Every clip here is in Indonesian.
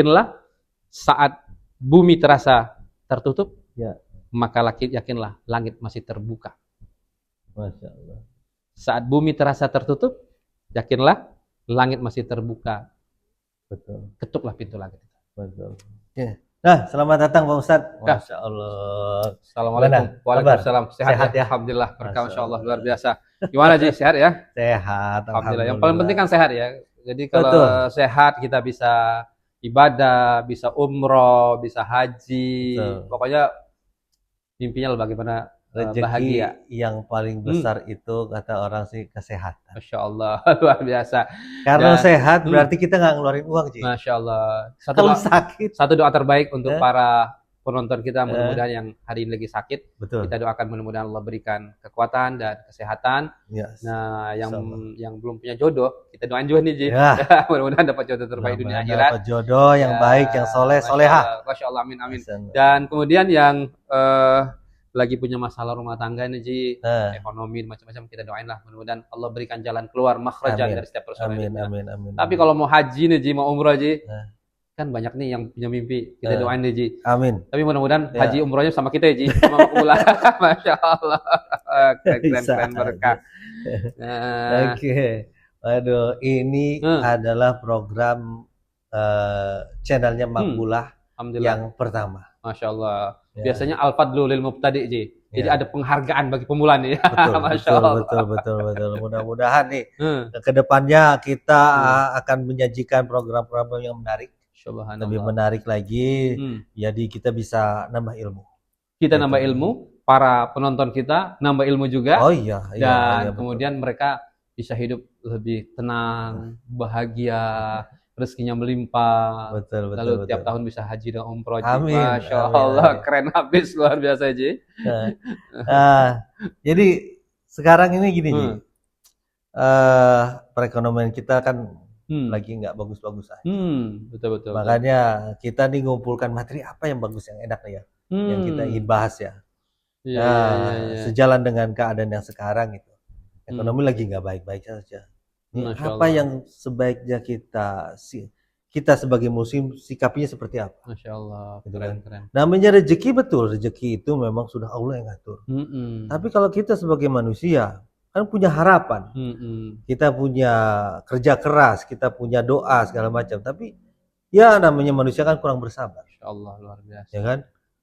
Yakinlah saat bumi terasa tertutup, Ya, maka yakinlah langit masih terbuka. Masya Allah. Saat bumi terasa tertutup, yakinlah langit masih terbuka. Betul, Ketuklah pintu langit. betul. Oke. Nah, selamat datang Pak Ustadz. Ya. Masya Allah. Assalamualaikum. Gimana? Waalaikumsalam. Sehat, Sehat ya? ya? Alhamdulillah. Berkah, Masya Masya Allah. Allah. Luar biasa. Gimana Ji? Sehat ya? Sehat, Alhamdulillah. Yang paling penting kan sehat ya. Jadi kalau Betul. sehat kita bisa ibadah, bisa umroh, bisa haji. Betul. Pokoknya mimpinya bagaimana Rezeki bahagia. yang paling besar itu kata orang sih kesehatan. Masya Allah. Luar biasa. Karena Dan- sehat berarti kita nggak ngeluarin uang, Ji. Masya Allah. Kalau sakit. Satu doa terbaik untuk Eh? para penonton kita, mudah-mudahan yang hari ini lagi sakit, Betul. kita doakan mudah-mudahan Allah berikan kekuatan dan kesehatan. Ya. Nah, Sama. yang belum punya jodoh, kita doain juga nih, Ji. Ya. Mudah-mudahan dapat jodoh terbaik dunia Mudah-mudahan akhirat. dapat jodoh yang Ya, baik, yang soleh, Masya soleha. Allah. Masya Allah, amin, amin. Hasan. Dan kemudian yang lagi punya masalah rumah tangga nih, Ji, Nah, ekonomi macam-macam, kita doain lah mudah-mudahan Allah berikan jalan keluar, makhrajan Amin. dari setiap persoalan amin, hidupnya. amin, amin. Tapi kalau mau haji nih, Ji, mau umroh, Ji, Nah. kan banyak nih yang punya mimpi, kita Nah. doain nih, Ji. Amin. Tapi mudah-mudahan Ya. haji umrohnya sama kita ya, Ji, sama Makmula. Masya Allah. Keren, Bisa berkah. Nah, Oke. Waduh, ini adalah program channelnya Makmulah Alhamdulillah. yang pertama. Masya Allah. Ya. Biasanya al-fadlu lil mubtadi', Ji. Jadi Ya. ada penghargaan bagi pemula nih. Betul, Masya betul, Allah. betul. Mudah-mudahan nih Hmm. ke depannya kita akan menyajikan program-program yang menarik, Subhanallah. lebih menarik lagi. Hmm. Jadi kita bisa nambah ilmu. Kita nambah ilmu, para penonton kita nambah ilmu juga. Oh iya, Dan iya, betul. kemudian mereka bisa hidup lebih tenang, bahagia, rezekinya melimpah. Betul, Lalu tiap tahun bisa haji dan umroh. Ji. Amin, Masya amin, Allah, amin. keren habis, luar biasa, Ji. Jadi sekarang ini gini, Ji. Hmm. Perekonomian kita kan Hmm. lagi nggak bagus-bagus aja. Betul. Makanya kita nih ngumpulkan materi apa yang bagus, yang enak nih ya, yang kita ingin bahas ya. Iya. Sejalan dengan keadaan yang sekarang itu, ekonomi lagi nggak baik-baik saja. Ini Masya apa Allah. yang sebaiknya kita sebagai muslim sikapinya seperti apa? Masya Allah, Gitu kan. keren. Namanya rezeki, betul, rezeki itu memang sudah Allah yang ngatur. Tapi kalau kita sebagai manusia kan punya harapan, kita punya kerja keras, kita punya doa segala macam. Tapi ya namanya manusia kan kurang bersabar, Masya Allah, luar biasa. ya kan?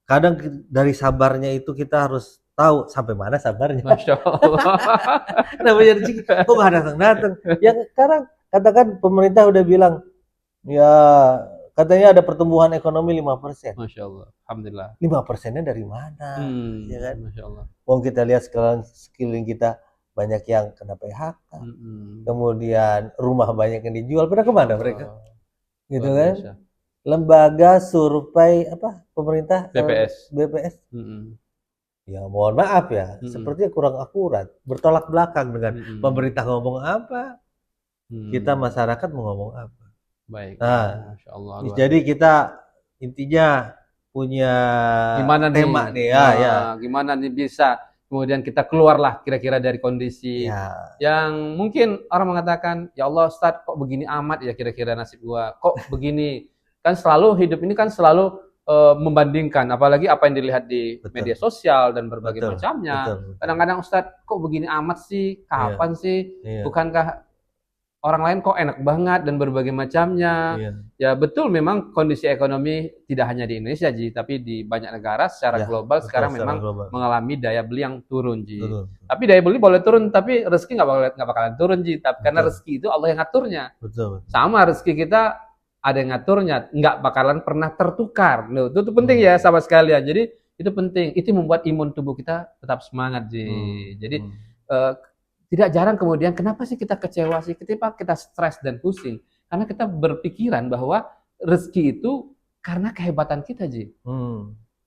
Kadang dari sabarnya itu kita harus tahu sampai mana sabarnya. Masya Allah. Namanya rezeki kok nggak datang-datang. Ya sekarang katakan pemerintah udah bilang ya katanya ada pertumbuhan ekonomi 5%. Masya Allah, alhamdulillah. 5%-nya dari mana? Ya kan? Masya Allah. Wong kita lihat sekarang sekeliling kita banyak yang kena PHK. Kemudian rumah banyak yang dijual. Pada kemana mereka? Gitu Luar kan? biasa. Lembaga survei apa pemerintah BPS. Ya mohon maaf ya, sepertinya kurang akurat, bertolak belakang dengan pemerintah ngomong apa, kita masyarakat mau ngomong apa. Baik. Nah, Masya Allah. jadi kita intinya punya tema nih ya. Gimana nih bisa kemudian kita keluarlah kira-kira dari kondisi yang mungkin orang mengatakan, ya Allah Ustadz kok begini amat ya kira-kira nasib gua, kok begini. Kan selalu hidup ini kan selalu membandingkan, apalagi apa yang dilihat di media sosial dan berbagai macamnya. Kadang-kadang Ustadz kok begini amat sih, kapan sih? Bukankah orang lain kok enak banget dan berbagai macamnya. Ya betul, memang kondisi ekonomi tidak hanya di Indonesia, Ji, tapi di banyak negara secara global sekarang memang mengalami daya beli yang turun, Ji. Tapi daya beli boleh turun, tapi rezeki nggak bakalan turun, Ji. Karena rezeki itu Allah yang ngaturnya. Sama rezeki kita ada yang ngaturnya, nggak bakalan pernah tertukar. Loh, itu penting ya sahabat sekalian. Jadi itu penting. Itu membuat imun tubuh kita tetap semangat, Ji. Jadi tidak jarang kemudian kenapa sih kita kecewa sih ketika kita stres dan pusing? Karena kita berpikiran bahwa rezeki itu karena kehebatan kita, Ji.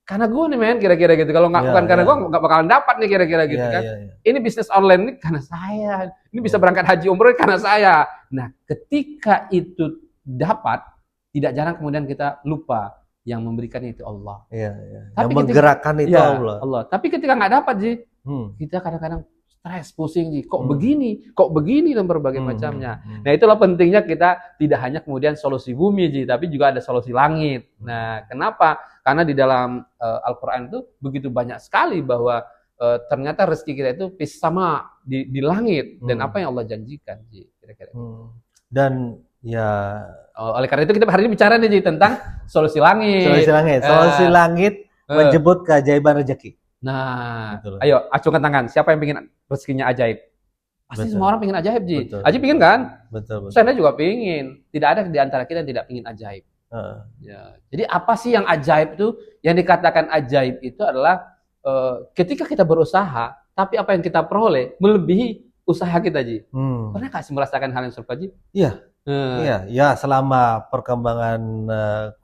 Karena gue nih men, kira-kira gitu. Kalau nggak bukan karena gue nggak bakalan dapat nih kira-kira gitu kan. Ini bisnis online ini karena saya. Ini bisa berangkat haji umroh karena saya. Nah, ketika itu dapat, tidak jarang kemudian kita lupa yang memberikan itu Allah. Tapi yang menggerakkan itu Allah. Tapi ketika nggak dapat, Ji, kita kadang-kadang stres, pusing Ji, kok begini dan berbagai macamnya. Nah, itulah pentingnya kita tidak hanya kemudian solusi bumi Ji, tapi juga ada solusi langit. Nah, kenapa? Karena di dalam Al-Qur'an itu begitu banyak sekali bahwa ternyata rezeki kita itu sama di langit dan apa yang Allah janjikan Ji, kira-kira. Dan ya oleh karena itu kita hari ini bicara nih Ji tentang solusi langit. Solusi langit menjemput keajaiban rezeki. Nah, ayo acungkan tangan. Siapa yang pengen rezekinya ajaib? Pasti semua orang pengen ajaib, Ji. Aji pengen kan? Betul. Saya juga pengen. Tidak ada di antara kita yang tidak pengen ajaib. Ya. Jadi apa sih yang ajaib itu? Yang dikatakan ajaib itu adalah ketika kita berusaha, tapi apa yang kita peroleh melebihi usaha kita, Ji. Pernah nggak sih merasakan hal yang serupa, Ji? Iya. Iya, selama perkembangan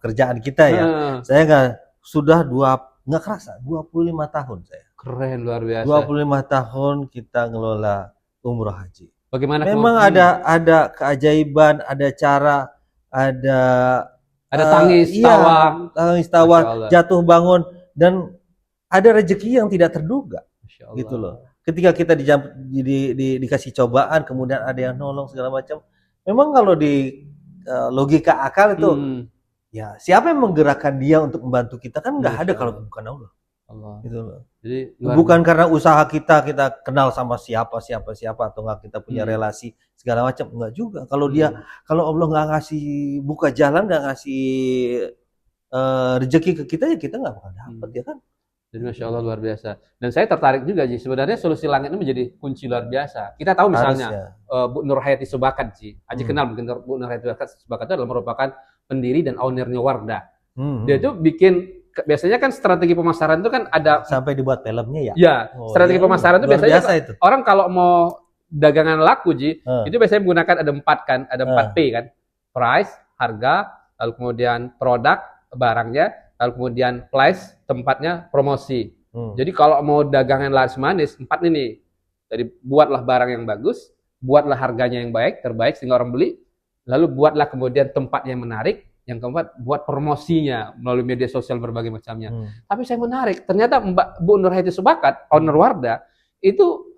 kerjaan kita ya. Saya nggak kerasa 25 tahun saya. Keren, luar biasa. 25 tahun kita ngelola umroh haji. Bagaimana? Memang ada keajaiban, ada cara, ada tangis, tawa, jatuh bangun, dan ada rezeki yang tidak terduga. Gitu loh. Ketika kita dikasih cobaan, kemudian ada yang nolong segala macam. Memang kalau di logika akal itu ya siapa yang menggerakkan dia untuk membantu kita, kan nggak ada kalau bukan Allah. Gitu loh. Jadi bukan karena usaha kita kenal sama siapa atau nggak kita punya relasi segala macam, enggak juga. Kalau Allah nggak ngasih buka jalan, nggak ngasih rezeki ke kita, ya kita nggak bakal dapat ya kan. Jadi Masya Allah luar biasa. Dan saya tertarik juga Ji, sebenarnya solusi langit ini menjadi kunci luar biasa. Kita tahu misalnya Bu Nur Hayati Subakat Ji. Aji kenal mungkin Bu Nur Hayati Subakat itu adalah merupakan pendiri dan ownernya Wardah. Dia itu bikin, biasanya kan strategi pemasaran itu kan ada sampai dibuat filmnya ya. Ya, strategi pemasaran itu biasanya itu. Orang kalau mau dagangan laku Ji, itu biasanya menggunakan ada 4 kan, ada 4P kan. Price, harga, lalu kemudian produk, barangnya, lalu kemudian place, tempatnya, promosi. Jadi kalau mau dagangan laris manis, 4 ini. Jadi buatlah barang yang bagus, buatlah harganya yang baik, terbaik sehingga orang beli. Lalu buatlah kemudian tempat yang menarik. Yang keempat, buat promosinya melalui media sosial berbagai macamnya. Tapi saya menarik, ternyata Bu Nur Hayati Subakat, owner Wardah, itu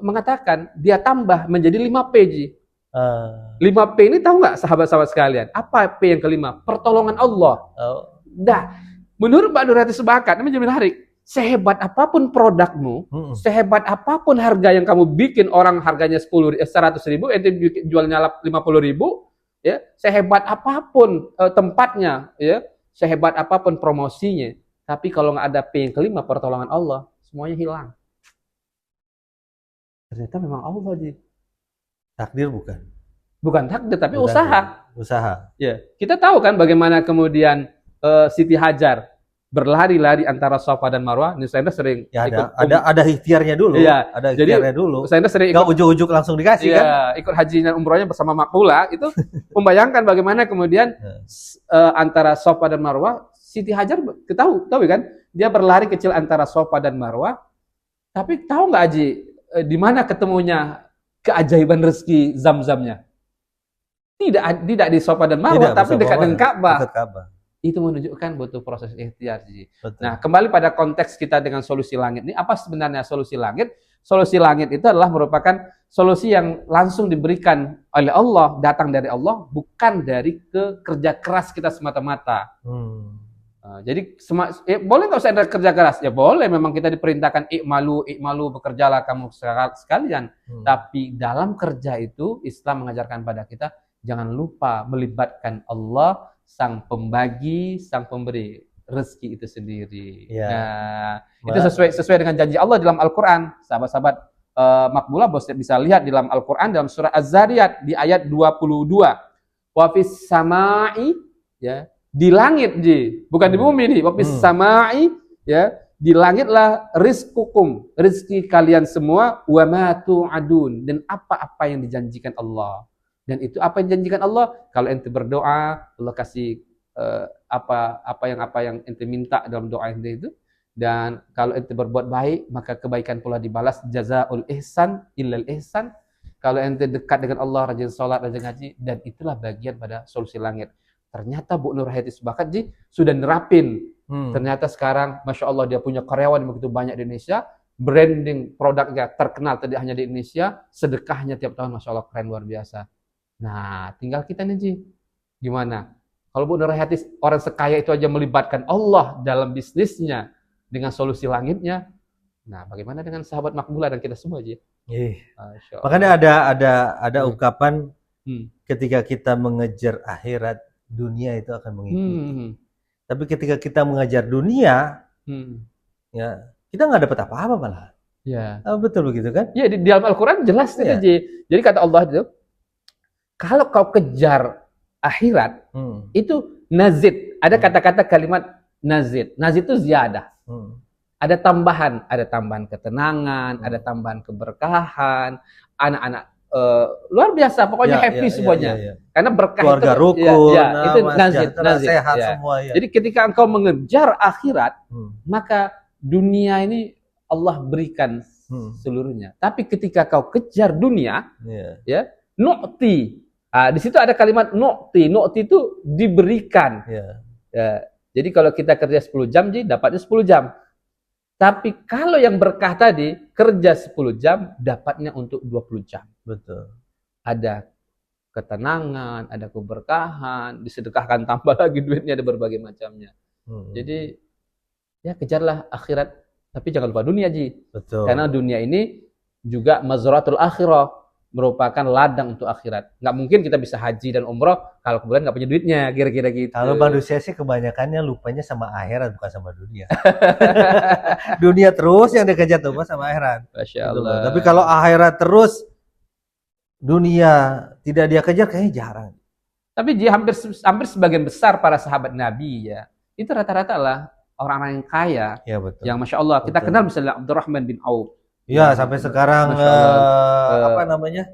mengatakan dia tambah menjadi 5P Ji. 5P ini tahu nggak sahabat-sahabat sekalian? Apa P yang kelima? Pertolongan Allah. Nah, menurut Mbak Nur Hayati Subakat, ini menjadi menarik. Sehebat apapun produkmu, sehebat apapun harga yang kamu bikin, orang harganya 100.000, ente jualnya 50.000, ya, sehebat apapun tempatnya, ya, sehebat apapun promosinya, tapi kalau nggak ada P yang kelima, pertolongan Allah, semuanya hilang. Ternyata memang Allah Ji. Takdir bukan? Bukan takdir, tapi bukan usaha. Usaha. Ya, kita tahu kan bagaimana kemudian Siti Hajar berlari-lari antara Safa dan Marwah. Ini saya sering ada ikhtiarnya dulu. Iya, ada ikhtiarnya dulu. Saya sering ikut ujuk-ujuk langsung dikasih kan? Ikut haji dan umrohnya bersama Makmula itu membayangkan bagaimana kemudian antara Safa dan Marwah, Siti Hajar tahu kan? Dia berlari kecil antara Safa dan Marwah. Tapi tahu nggak Haji di mana ketemunya keajaiban rezeki Zam-Zamnya? Tidak di Safa dan Marwah, tapi dekat dengan Ka'bah. Itu menunjukkan butuh proses ikhtiar. Nah, kembali pada konteks kita dengan solusi langit ini, apa sebenarnya solusi langit? Solusi langit itu adalah merupakan solusi yang langsung diberikan oleh Allah, datang dari Allah, bukan dari kerja keras kita semata-mata. Jadi boleh nggak usah ada kerja keras? Ya boleh, memang kita diperintahkan ikmalu, bekerjalah kamu sekalian. Tapi dalam kerja itu Islam mengajarkan pada kita jangan lupa melibatkan Allah, sang pembagi, sang pemberi rezeki itu sendiri. Nah, itu sesuai dengan janji Allah dalam Al-Quran. Sahabat-sahabat Makmula bisa lihat dalam Al-Quran dalam surah Az-Zariyat di ayat 22. Wa fis samai, ya, di langit Ji, bukan di bumi nih. Wa fis samai, ya, di langitlah rizqukum, rezeki kalian semua, wa ma tu'adun, dan apa-apa yang dijanjikan Allah. Dan itu apa yang dijanjikan Allah? Kalau ente berdoa, Allah kasih apa yang ente minta dalam doa ente itu. Dan kalau ente berbuat baik, maka kebaikan pula dibalas. Jazaul ihsan illal ihsan. Kalau ente dekat dengan Allah, rajin sholat, rajin ngaji, dan itulah bagian pada solusi langit. Ternyata Bu Nur Hayati Subakat Ji sudah nerapin. Ternyata sekarang, Masya Allah, dia punya karyawan yang begitu banyak di Indonesia. branding produknya terkenal tidak hanya di Indonesia, sedekahnya tiap tahun Masya Allah keren luar biasa. Nah, tinggal kita nih Ji, gimana? Kalau Bu Nur Hayati orang sekaya itu aja melibatkan Allah dalam bisnisnya dengan solusi langitnya, nah bagaimana dengan sahabat Makbulah dan kita semua Ji? Makanya ada ungkapan ketika kita mengejar akhirat, dunia itu akan mengikuti. Tapi ketika kita mengejar dunia, ya kita nggak dapat apa-apa malah. Ya. Betul begitu kan? Ya, di dalam Al-Quran jelas ya. Jadi kata Allah itu, kalau kau kejar akhirat, itu nazid. Ada kata-kata kalimat nazid. Nazid itu ziyadah. Ada tambahan ketenangan, ada tambahan keberkahan, anak-anak luar biasa, pokoknya happy semuanya. Karena berkah keluarga itu, rukun, itu nazid, sehat semua. Ya. Jadi ketika engkau mengejar akhirat, maka dunia ini Allah berikan seluruhnya. Tapi ketika kau kejar dunia, ya, nu'ti. Di situ ada kalimat nu'ti. Nu'ti itu diberikan. Ya. Jadi kalau kita kerja 10 jam, dapatnya 10 jam. Tapi kalau yang berkah tadi, kerja 10 jam, dapatnya untuk 20 jam. Betul. Ada ketenangan, ada keberkahan, disedekahkan tambah lagi duitnya, ada berbagai macamnya. Jadi ya kejarlah akhirat, tapi jangan lupa dunia Ji. Betul. Karena dunia ini juga mazratul akhirah, merupakan ladang untuk akhirat. Nggak mungkin kita bisa haji dan umroh kalau kemudian nggak punya duitnya, kira-kira gitu. Kalau manusia sih kebanyakannya lupanya sama akhirat, bukan sama dunia. Dunia terus yang dikejar tuh sama akhirat. Masya Allah. Tapi kalau akhirat terus, dunia tidak dia kejar, kayaknya jarang. Tapi Ji, hampir sebagian besar para sahabat Nabi ya, itu rata-rata lah orang-orang yang kaya, ya, betul. Yang Masya Allah, kita kenal misalnya Abdurrahman bin Auf. Ya, sampai sekarang apa namanya?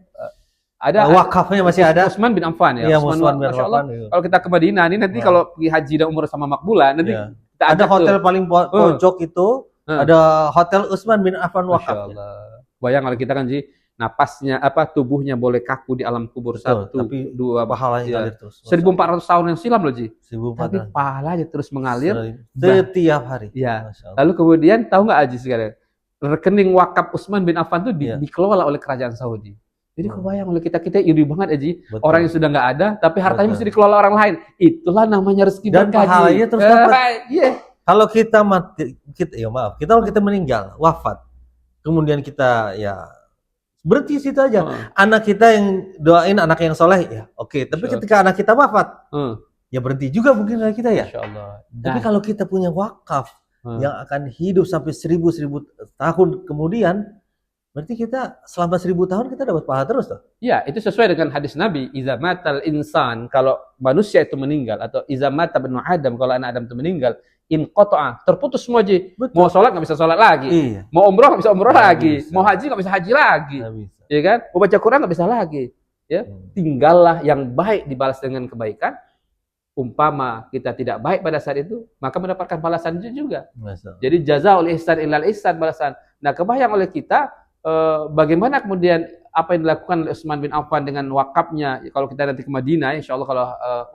Ada wakafnya masih ada. Utsman bin Affan ya. Utsman bin Masya Allah. Affan. Kalau kita ke Madinah ini nanti kalau pergi haji dan umrah sama Makbulah, nanti kita ada hotel paling pojok itu, ada hotel Utsman bin Affan wakaf. Masya Allah. Bayang kalau kita kan Ji, napasnya tubuhnya boleh kaku di alam kubur. Tapi dua pahalanya ngalir terus. 1400 tahun yang silam loh Ji. 1400. Tapi pahalanya terus mengalir setiap hari. Ya. Lalu kemudian tahu nggak Aji sekarang? Rekening wakaf Utsman bin Affan itu dikelola oleh kerajaan Saudi. Jadi kebayang oleh kita iri banget Aji. Orang yang sudah nggak ada, tapi hartanya mesti dikelola orang lain. Itulah namanya rezeki dan pahalanya terus dapat. Iya. Kalau kita mati, kalau kita meninggal, wafat, kemudian kita ya berhenti situ aja. Anak kita yang doain anak yang soleh ya, oke. Tapi ketika anak kita wafat, ya berhenti juga mungkin anak kita ya. Masya Allah. Tapi kalau kita punya wakaf yang akan hidup sampai 1000 tahun kemudian, berarti kita selama 1000 tahun kita dapat pahala terus tuh. Ya, itu sesuai dengan hadis Nabi, iza matal insan, kalau manusia itu meninggal, atau iza mata ibnu Adam, kalau anak Adam itu meninggal, inqata'a, terputus semua Ji. Mau sholat nggak bisa sholat lagi. Iya. Mau umroh nggak bisa umroh lagi. Bisa. Mau haji nggak bisa haji lagi. Ya kan? Mau baca Quran nggak bisa lagi. Ya, tinggallah yang baik dibalas dengan kebaikan. Umpama kita tidak baik pada saat itu, maka mendapatkan balasan juga. Jadi jazaa'ul ihsan illal ihsan, balasan. Nah, kebayang oleh kita bagaimana kemudian apa yang dilakukan oleh Utsman bin Affan dengan wakafnya. Kalau kita nanti ke Madinah, insya Allah kalau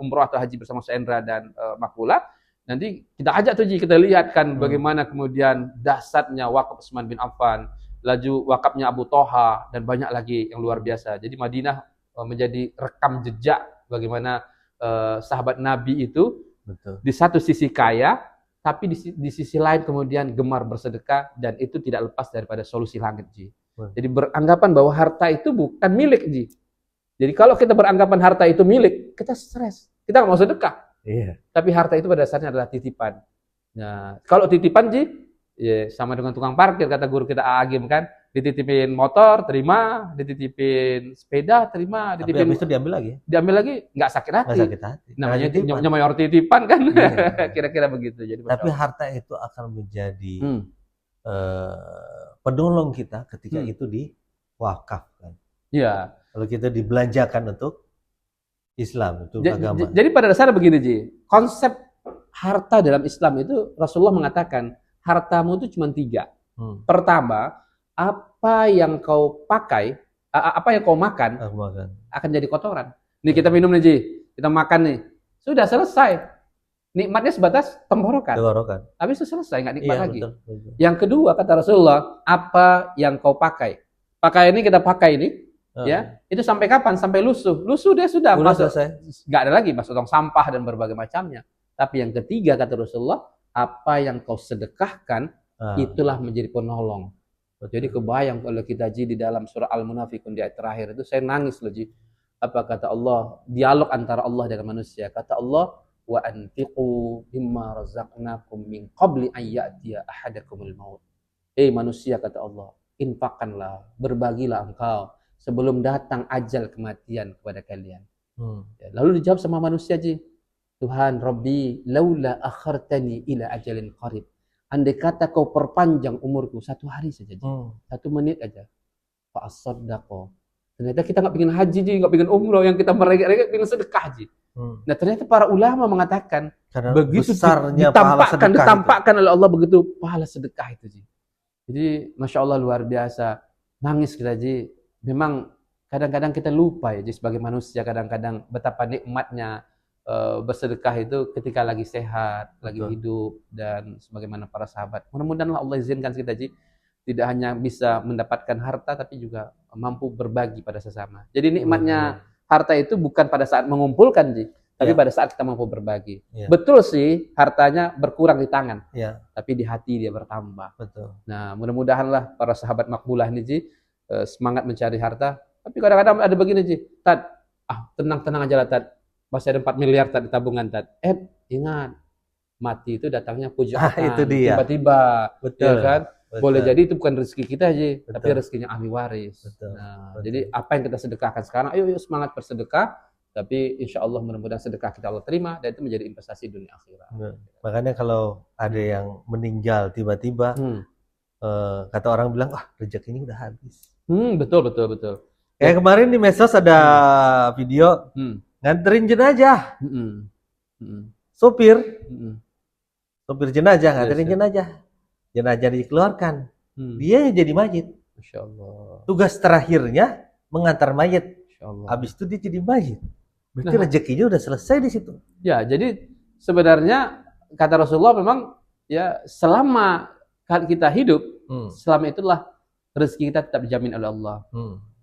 umroh atau haji bersama Sendra dan Makbulah, nanti kita ajak tuh kita lihat kan bagaimana kemudian dahsyatnya wakaf Utsman bin Affan, laju wakafnya Abu Toha, dan banyak lagi yang luar biasa. Jadi Madinah menjadi rekam jejak bagaimana sahabat Nabi itu di satu sisi kaya, tapi di sisi lain kemudian gemar bersedekah, dan itu tidak lepas daripada solusi langit Ji. Jadi beranggapan bahwa harta itu bukan milik Ji. Jadi kalau kita beranggapan harta itu milik, kita stres, kita nggak mau sedekah. Iya. Tapi harta itu pada dasarnya adalah titipan. Nah, kalau titipan Ji, ya sama dengan tukang parkir, kata guru kita Agim kan, dititipin motor terima, dititipin sepeda terima, dititipin. Tapi habis itu diambil lagi nggak sakit hati. Nggak sakit hati. Namanya orang titipan kan. Iya. Kira-kira begitu. Jadi tapi harta itu akan menjadi penolong kita ketika itu diwakafkan. Iya. Kalau kita dibelanjakan untuk Islam, untuk agama. Jadi pada dasarnya begini Ji, konsep harta dalam Islam itu Rasulullah mengatakan hartamu itu cuma 3. Pertama, apa yang kau pakai, apa yang kau makan, akan jadi kotoran. Nih kita minum nih Ji, kita makan nih, sudah selesai. nikmatnya sebatas tenggorokan. Habis itu selesai, nggak nikmat lagi. Betul. Yang kedua kata Rasulullah, apa yang kau pakai? Pakaian ini kita pakai ini, ya, itu sampai kapan? Sampai lusuh. Lusuh dia sudah masuk, nggak ada lagi masuk tong sampah dan berbagai macamnya. Tapi yang ketiga kata Rasulullah, apa yang kau sedekahkan, itulah menjadi penolong. Jadi kebayang kalau kita Ji di dalam surah Al-Munafiqun di ayat terakhir itu saya nangis loh Ji. Apa kata Allah? Dialog antara Allah dengan manusia. Kata Allah, wa anfiqu mimma razaqnakum min qabli an ya'tiya ahadakumul maut. Manusia kata Allah, infakkanlah, berbagilah engkau sebelum datang ajal kematian kepada kalian. Lalu dijawab sama manusia Ji, Tuhan Rabbi, laula akhartani ila ajalin qarib. Andai kata kau perpanjang umurku 1 hari saja, 1 menit aja. Fa as-saddaqo. Ternyata kita nggak pengen haji Ji, nggak pengen umroh, yang kita mereka pengen sedekah Ji. Nah ternyata para ulama mengatakan karena begitu ditampakkan oleh Allah begitu pahala sedekah itu Ji. Jadi Masya Allah luar biasa, nangis kita Ji. Memang kadang-kadang kita lupa ya Ji, sebagai manusia kadang-kadang betapa nikmatnya bersedekah itu ketika lagi sehat, lagi hidup, dan sebagaimana para sahabat. Mudah-mudahan Allah izinkan kita Ji, tidak hanya bisa mendapatkan harta tapi juga mampu berbagi pada sesama. Jadi nikmatnya harta itu bukan pada saat mengumpulkan Ji, tapi pada saat kita mampu berbagi. Betul sih hartanya berkurang di tangan, tapi di hati dia bertambah. Betul. Nah mudah-mudahanlah para sahabat makbulah ini Ji, semangat mencari harta. Tapi kadang-kadang ada begini Ji, Tad, tenang-tenang aja lah Tad, masih ada 4 miliar Tad di tabungan Tad. Ingat, mati itu datangnya pujaan, itu dia. Tiba-tiba. Betul. Ya kan? Betul. Boleh jadi itu bukan rezeki kita Ji, tapi rezekinya ahli waris. Betul. Nah, jadi apa yang kita sedekahkan sekarang, ayo semangat bersedekah, tapi insya Allah mudah-mudahan sedekah kita Allah terima, dan itu menjadi investasi dunia akhirat. Makanya kalau ada yang meninggal tiba-tiba, kata orang bilang, rezekinya udah habis. Betul. Kayak kemarin di medsos ada video nganterin jenazah, sopir jenazah nganterin jenazah dikeluarkan, dia jadi mayit. Masya Allah. Tugas terakhirnya mengantar mayit. Habis itu dia jadi mayit. Berarti rezekinya udah selesai di situ. Ya, jadi sebenarnya kata Rasulullah memang ya selama kita hidup, selama itulah rezeki kita tetap dijamin oleh Allah.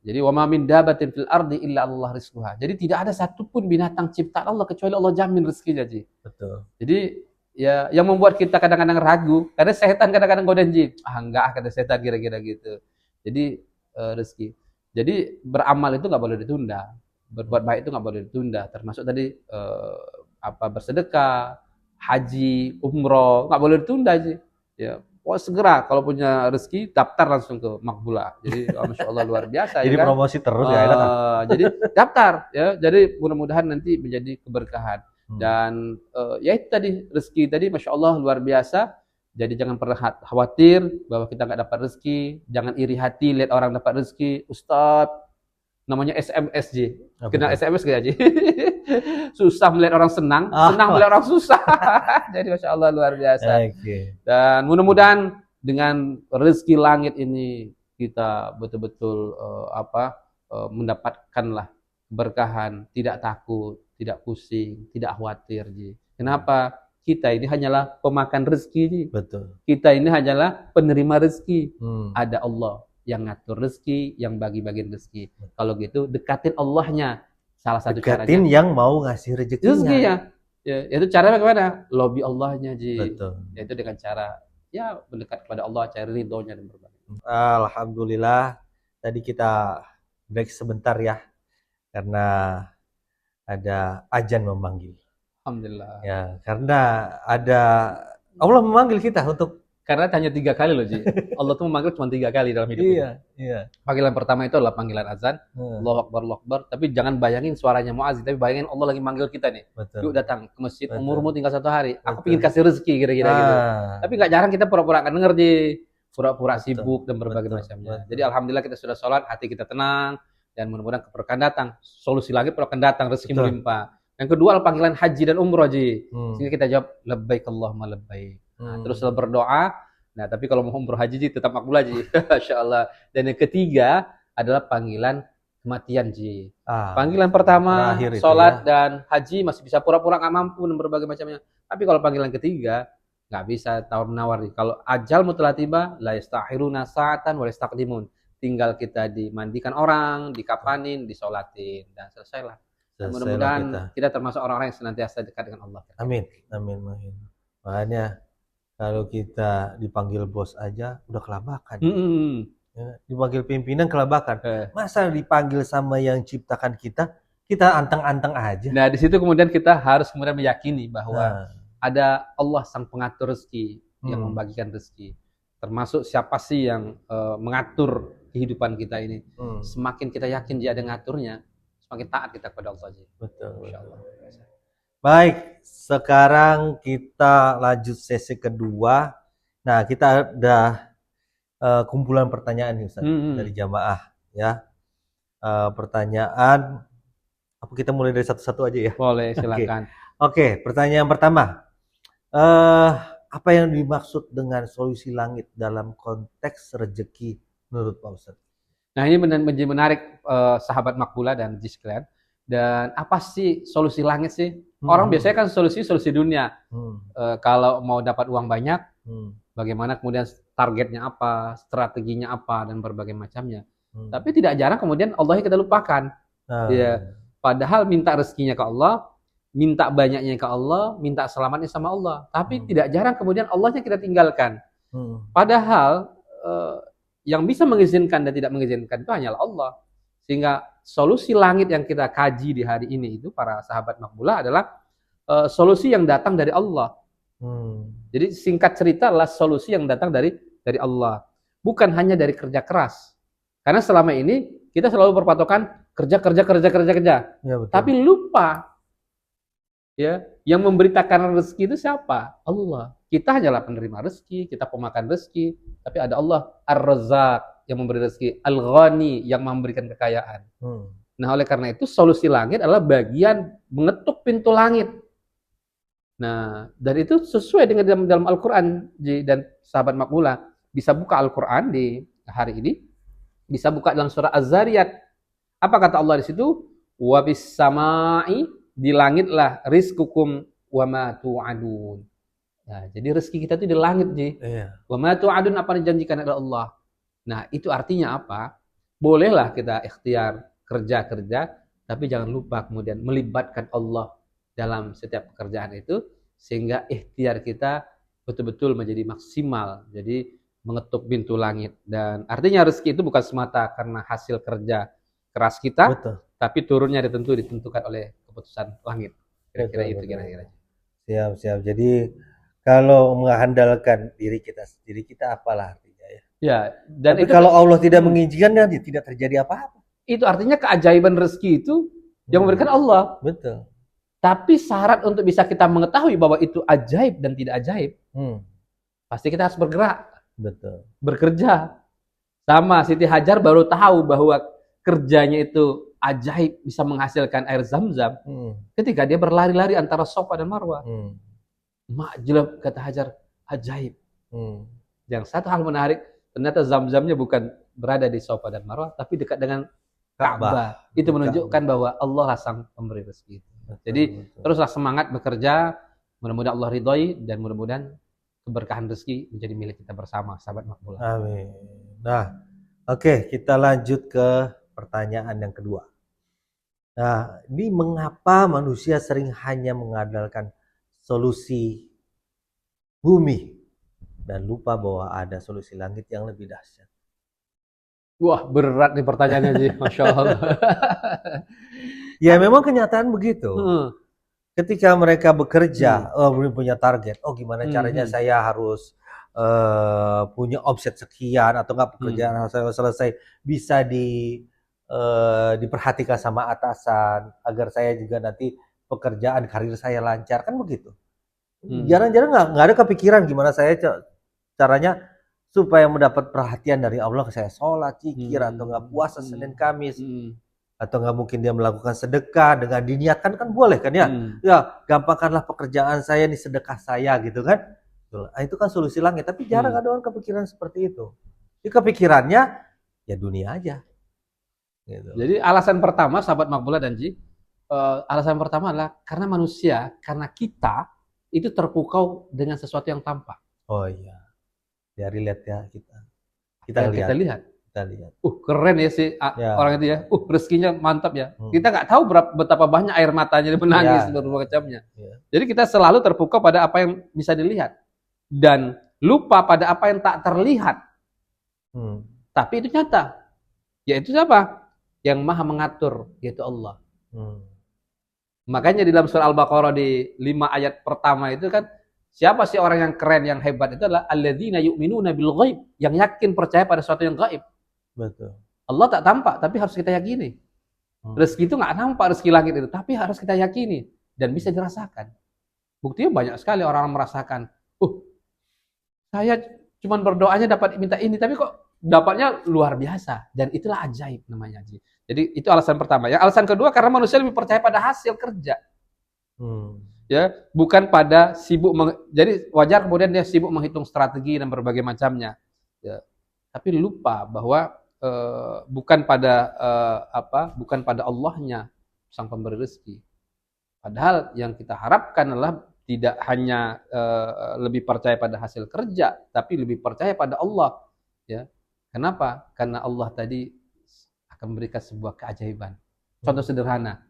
Jadi wa ma min dabatin fil ardi illa Allah rizquha. Jadi tidak ada satupun binatang ciptaan Allah kecuali Allah jamin rezekinya Ji. Betul. Jadi ya yang membuat kita kadang-kadang ragu, karena setan kadang-kadang godain Ji. Enggak, kata setan kira-kira gitu. Jadi rezeki. Jadi beramal itu nggak boleh ditunda, berbuat baik itu nggak boleh ditunda. Termasuk tadi bersedekah, haji, umroh nggak boleh ditunda Ji. Ya, segera kalau punya rezeki daftar langsung ke Makbulah. Jadi Masya Allah luar biasa. Jadi ya kan? Promosi terus ya enak. Jadi daftar ya. Jadi mudah-mudahan nanti menjadi keberkahan. Dan ya itu tadi rezeki tadi Masya Allah luar biasa. Jadi jangan pernah khawatir bahwa kita nggak dapat rezeki, jangan iri hati lihat orang dapat rezeki. Ustadz, namanya SMS Ji. Kenal SMS gak Ji? Susah melihat orang senang, senang melihat orang susah. Jadi Masya Allah luar biasa. Dan mudah-mudahan dengan rezeki langit ini kita betul-betul mendapatkanlah keberkahan, tidak takut, tidak pusing, tidak khawatir Ji. Kenapa? Kita ini hanyalah pemakan rezeki Ji. Betul. Kita ini hanyalah penerima rezeki. Ada Allah yang ngatur rezeki, yang bagi-bagiin rezeki. Kalau gitu dekatin Allahnya. Salah satu caranya. Dekatin yang mau ngasih rezekinya. Ya, itu caranya bagaimana? Lobby Allahnya Ji. Betul. Yaitu dengan cara mendekat kepada Allah, cari ridhonya dan berbagai. Alhamdulillah. Tadi kita break sebentar ya, karena ada azan memanggil. Alhamdulillah. Ya, karena ada Allah memanggil kita untuk, karena hanya 3 kali loh Ji. Allah tuh memanggil cuma 3 kali dalam hidup ini. Iya. Panggilan pertama itu adalah panggilan azan. Allahu Akbar, Allahu Akbar. Tapi jangan bayangin suaranya muazin, tapi bayangin Allah lagi manggil kita nih. Yuk datang ke masjid, umurmu tinggal 1 hari. Aku ingin kasih rezeki kira-kira gitu. Tapi nggak jarang kita pura-pura nggak denger Ji. Pura-pura sibuk dan berbagai macamnya. Jadi alhamdulillah kita sudah sholat, hati kita tenang, dan mudah-mudahan keberkahan datang. Solusi lagi akan datang, rezeki melimpah. Yang kedua adalah panggilan haji dan umroh Ji. Sehingga kita jawab labbaik Allahumma labbaik. Terus berdoa. Nah, tapi kalau mau umroh haji Ji tetap makbul Ji. Masya Allah. Dan yang ketiga adalah panggilan kematian, Ji. Panggilan pertama sholat dan haji masih bisa pura-pura nggak mampu dan berbagai macamnya. Tapi kalau panggilan ketiga nggak bisa tawar-menawar. Kalau ajal telah tiba, la yastakhiruna sa'atan wa yastaqdimun. Tinggal kita dimandikan orang, dikapanin, disolatin, dan selesailah. Mudah-mudahan kita termasuk orang-orang yang senantiasa dekat dengan Allah. Amin, amin, amin. Makanya kalau kita dipanggil bos aja udah kelabakan. Ya, dipanggil pimpinan kelabakan. Masa dipanggil sama yang ciptakan kita anteng-anteng aja. Nah, di situ kemudian kita harus kemudian meyakini bahwa ada Allah sang pengatur rezeki yang membagikan rezeki. Termasuk siapa sih yang mengatur kehidupan kita ini. Semakin kita yakin dia ada ngaturnya, semakin taat kita kepada Allah. Betul. Insyaallah. Baik, sekarang kita lanjut sesi kedua. Nah, kita udah kumpulan pertanyaan nih Ustaz dari jamaah ya. Pertanyaan apa kita mulai dari satu-satu aja ya? Boleh, silakan. Oke, pertanyaan pertama. Apa yang dimaksud dengan solusi langit dalam konteks rezeki menurut Pak Ustaz? Nah, ini menjadi menarik sahabat Makbula dan Jisklan. Dan apa sih solusi langit sih? Orang biasanya kan solusi dunia. Kalau mau dapat uang banyak, bagaimana kemudian targetnya apa, strateginya apa, dan berbagai macamnya. Tapi tidak jarang kemudian Allahnya kita lupakan. Ya, padahal minta rezekinya ke Allah, minta banyaknya ke Allah, minta selamatnya sama Allah. Tapi tidak jarang kemudian Allahnya kita tinggalkan. Padahal yang bisa mengizinkan dan tidak mengizinkan itu hanyalah Allah. Sehingga solusi langit yang kita kaji di hari ini itu para sahabat Makbula adalah solusi yang datang dari Allah. Jadi singkat cerita adalah solusi yang datang dari Allah. Bukan hanya dari kerja keras. Karena selama ini kita selalu berpatokan kerja. Ya, tapi lupa ya, yang memberitakan rezeki itu siapa? Allah. Kita hanyalah penerima rezeki, kita pemakan rezeki, tapi ada Allah Ar-Razzaq yang memberi rezeki, Al-Ghani yang memberikan kekayaan. Nah, oleh karena itu solusi langit adalah bagian mengetuk pintu langit. Nah, dan itu sesuai dengan dalam Al-Qur'an. Dan sahabat Makmula bisa buka Al-Qur'an di hari ini, bisa buka dalam surah Az-Zariyat. Apa kata Allah di situ? Wa bis sama'i, di langitlah rizqukum wa ma tu'adun. Nah, jadi rezeki kita itu di langit, Ji. Wa ma tu'adun, apa yang dijanjikan oleh Allah. Nah, itu artinya apa? Bolehlah kita ikhtiar kerja, tapi jangan lupa kemudian melibatkan Allah dalam setiap pekerjaan itu, sehingga ikhtiar kita betul-betul menjadi maksimal. Jadi mengetuk pintu langit. Dan artinya rezeki itu bukan semata karena hasil kerja keras kita, betul, tapi turunnya ditentukan oleh keputusan langit. Kira-kira itu kira-kira. Siap. Jadi kalau mengandalkan diri kita apalah artinya ya. Ya, dan tapi itu kalau Allah tidak mengizinkannya, tidak terjadi apa-apa. Itu artinya keajaiban rezeki itu yang memberikan Allah. Betul. Tapi syarat untuk bisa kita mengetahui bahwa itu ajaib dan tidak ajaib, pasti kita harus bergerak. Betul. Bekerja. Sama Siti Hajar baru tahu bahwa kerjanya itu ajaib, bisa menghasilkan air Zam-Zam ketika dia berlari-lari antara Safa dan Marwah. Makjlab, kata Hajar, ajaib. Yang satu hal menarik, ternyata Zam-Zamnya bukan berada di Safa dan Marwah, tapi dekat dengan Ka'bah. Itu menunjukkan bahwa Allah lah sang pemberi rezeki. Jadi teruslah semangat bekerja, mudah-mudahan Allah ridhoi, dan mudah-mudahan keberkahan rezeki menjadi milik kita bersama, sahabat Makbula. Amin. Nah, oke, kita lanjut ke pertanyaan yang kedua. Nah, ini mengapa manusia sering hanya mengandalkan solusi bumi dan lupa bahwa ada solusi langit yang lebih dahsyat? Wah, berat nih pertanyaannya, Ji. Masya Allah. Ya, memang kenyataan begitu. Ketika mereka bekerja, punya target, gimana caranya saya harus punya omset sekian, atau nggak pekerjaan saya selesai bisa diperhatikan sama atasan, agar saya juga nanti pekerjaan karir saya lancar, kan begitu. Jarang-jarang nggak ada kepikiran gimana saya caranya supaya mendapat perhatian dari Allah, saya sholat, zikir, atau nggak puasa Senin Kamis, atau nggak mungkin dia melakukan sedekah dengan diniatkan, kan boleh kan ya? Ya, gampangkanlah pekerjaan saya, nih sedekah saya gitu kan? Nah, itu kan solusi langit, tapi jarang ada orang kepikiran seperti itu. Jadi kepikirannya ya dunia aja. Gitu. Jadi alasan pertama, sahabat Makbula dan Ji, alasan pertama adalah karena manusia, karena kita itu terpukau dengan sesuatu yang tampak. Oh iya, dari lihat ya kita lihat. Keren ya si orang itu ya. Rezekinya mantap ya. Kita nggak tahu betapa banyak air matanya dia menangis berbagai macamnya. Jadi kita selalu terpukau pada apa yang bisa dilihat dan lupa pada apa yang tak terlihat. Tapi itu nyata. Yaitu siapa? Yang Maha mengatur, yaitu Allah. Makanya di dalam surah Al-Baqarah di 5 ayat pertama itu kan, siapa sih orang yang keren, yang hebat? Itu adalah alladzina yu'minuna bil ghaib, yang yakin percaya pada sesuatu yang gaib. Betul. Allah tak tampak, tapi harus kita yakini. Rezeki itu nggak nampak, rezeki langit itu, tapi harus kita yakini dan bisa dirasakan. Buktinya banyak sekali orang merasakan, saya cuma berdoanya dapat minta ini, tapi kok dapatnya luar biasa. Dan itulah ajaib namanya. Jadi itu alasan pertama. Ya, alasan kedua karena manusia lebih percaya pada hasil kerja. Ya, bukan pada sibuk. Jadi wajar kemudian dia sibuk menghitung strategi dan berbagai macamnya. Ya, tapi lupa bahwa bukan pada bukan pada Allahnya sang pemberi rezeki. Padahal yang kita harapkan adalah tidak hanya lebih percaya pada hasil kerja, tapi lebih percaya pada Allah. Ya, kenapa? Karena Allah tadi akan memberikan sebuah keajaiban. Contoh sederhana,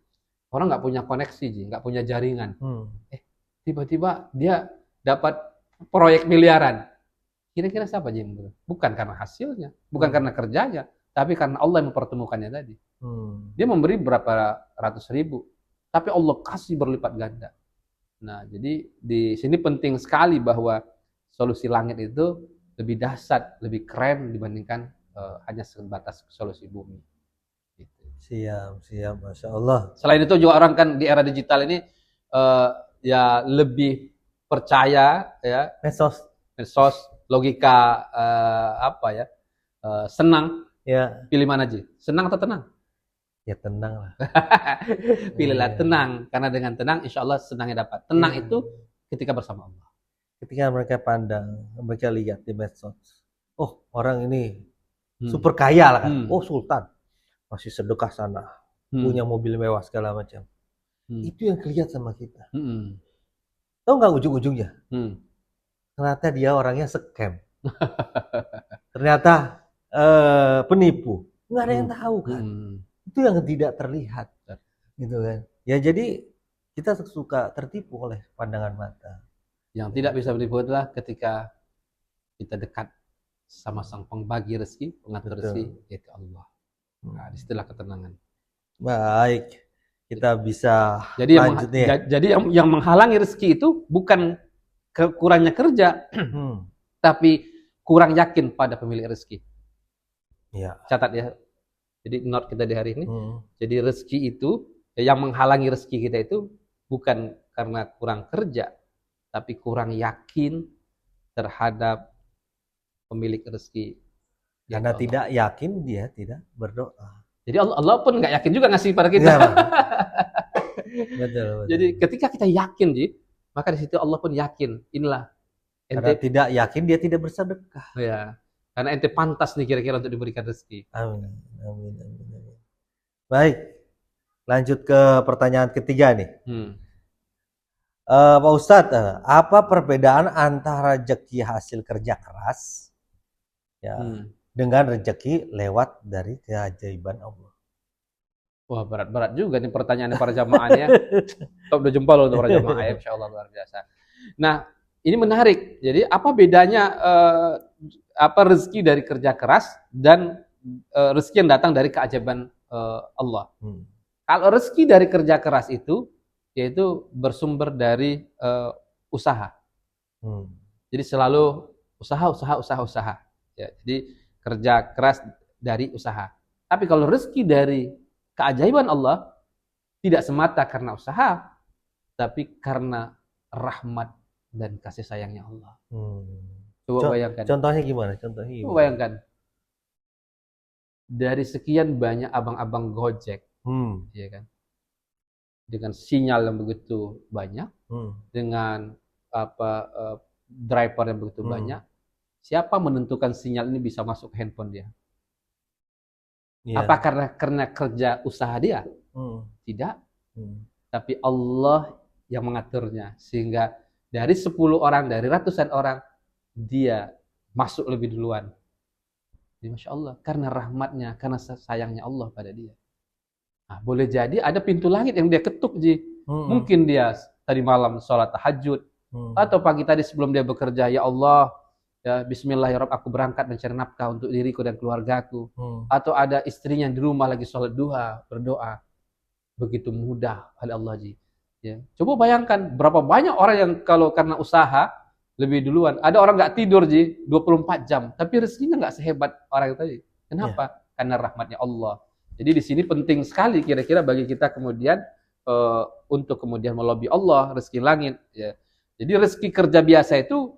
orang nggak punya koneksi, nggak punya jaringan. Tiba-tiba dia dapat proyek miliaran. Kira-kira siapa yang bukan karena hasilnya, bukan karena kerjanya, tapi karena Allah yang mempertemukannya tadi. Dia memberi berapa ratus ribu, tapi Allah kasih berlipat ganda. Nah, jadi di sini penting sekali bahwa solusi langit itu lebih dahsyat, lebih keren dibandingkan hanya sebatas solusi bumi. Gitu. Siap, Masya Allah. Selain itu juga orang kan di era digital ini ya lebih percaya ya medsos, logika senang. Ya. Pilih mana aja? Senang atau tenang? Ya tenang lah. Pilihlah tenang, karena dengan tenang insya Allah senangnya dapat. Tenang itu ketika bersama Allah. Ketika mereka pandang, mereka lihat di medsos, orang ini super kaya lah kan, sultan, masih sedekah sana, punya mobil mewah segala macam. Itu yang kelihatan sama kita. Tahu nggak ujung-ujungnya? Ternyata dia orangnya scam. Ternyata penipu. Nggak ada yang tahu kan. Itu yang tidak terlihat, gitu kan. Ya jadi kita suka tertipu oleh pandangan mata. Yang tidak bisa menipu adalah ketika kita dekat sama sang pembagi rezeki, pengatur rezeki, yaitu Allah. Nah, disitulah ketenangan. Baik, kita bisa lanjut nih. Jadi yang menghalangi rezeki itu bukan kurangnya kerja, tapi kurang yakin pada pemilik rezeki. Ya. Catat ya. Jadi note kita di hari ini. Jadi rezeki itu, yang menghalangi rezeki kita itu bukan karena kurang kerja, tapi kurang yakin terhadap pemilik rezeki. Karena tidak yakin dia tidak berdoa. Jadi Allah pun nggak yakin juga ngasih pada kita. Ya, betul. Jadi ketika kita yakin, maka di situ Allah pun yakin. Inilah. Karena tidak yakin dia tidak bersedekah. Ya. Karena ente pantas nih kira-kira untuk diberikan rezeki. Amin. Baik, lanjut ke pertanyaan ketiga nih. Pak Ustadz, apa perbedaan antara rezeki hasil kerja keras dengan rezeki lewat dari keajaiban Allah? Wah, berat-berat juga nih pertanyaannya para jamaahnya. Top udah jempol untuk para jamaah, insya Allah luar biasa. Nah, ini menarik. Jadi apa bedanya rezeki dari kerja keras dan rezeki yang datang dari keajaiban Allah? Kalau rezeki dari kerja keras itu yaitu bersumber dari usaha. Jadi selalu usaha. Ya, jadi kerja keras dari usaha. Tapi kalau rezeki dari keajaiban Allah tidak semata karena usaha, tapi karena rahmat dan kasih sayangnya Allah. Coba bayangkan. Contohnya gimana? Coba bayangkan. Dari sekian banyak abang-abang Gojek, ya kan? Dengan sinyal yang begitu banyak, dengan driver yang begitu banyak, siapa menentukan sinyal ini bisa masuk ke handphone dia? Apa karena kerja usaha dia? Tidak. Tapi Allah yang mengaturnya. Sehingga dari 10 orang, dari ratusan orang, dia masuk lebih duluan. Jadi Masya Allah. Karena rahmatnya, karena sayangnya Allah pada dia. Nah, boleh jadi ada pintu langit yang dia ketuk, Ji. Mungkin dia tadi malam sholat tahajud. Atau pagi tadi sebelum dia bekerja, ya Allah, ya bismillahirrahmanirrahim, aku berangkat mencari nafkah untuk diriku dan keluargaku. Atau ada istrinya di rumah lagi sholat duha, berdoa. Begitu mudah oleh Allah, Ji. Ya. Coba bayangkan berapa banyak orang yang kalau karena usaha lebih duluan. Ada orang nggak tidur, Ji, 24 jam, tapi rezekinya nggak sehebat orang tadi. Kenapa? Karena rahmatnya Allah. Jadi di sini penting sekali kira-kira bagi kita kemudian untuk kemudian melobi Allah rezeki langit. Ya. Jadi rezeki kerja biasa itu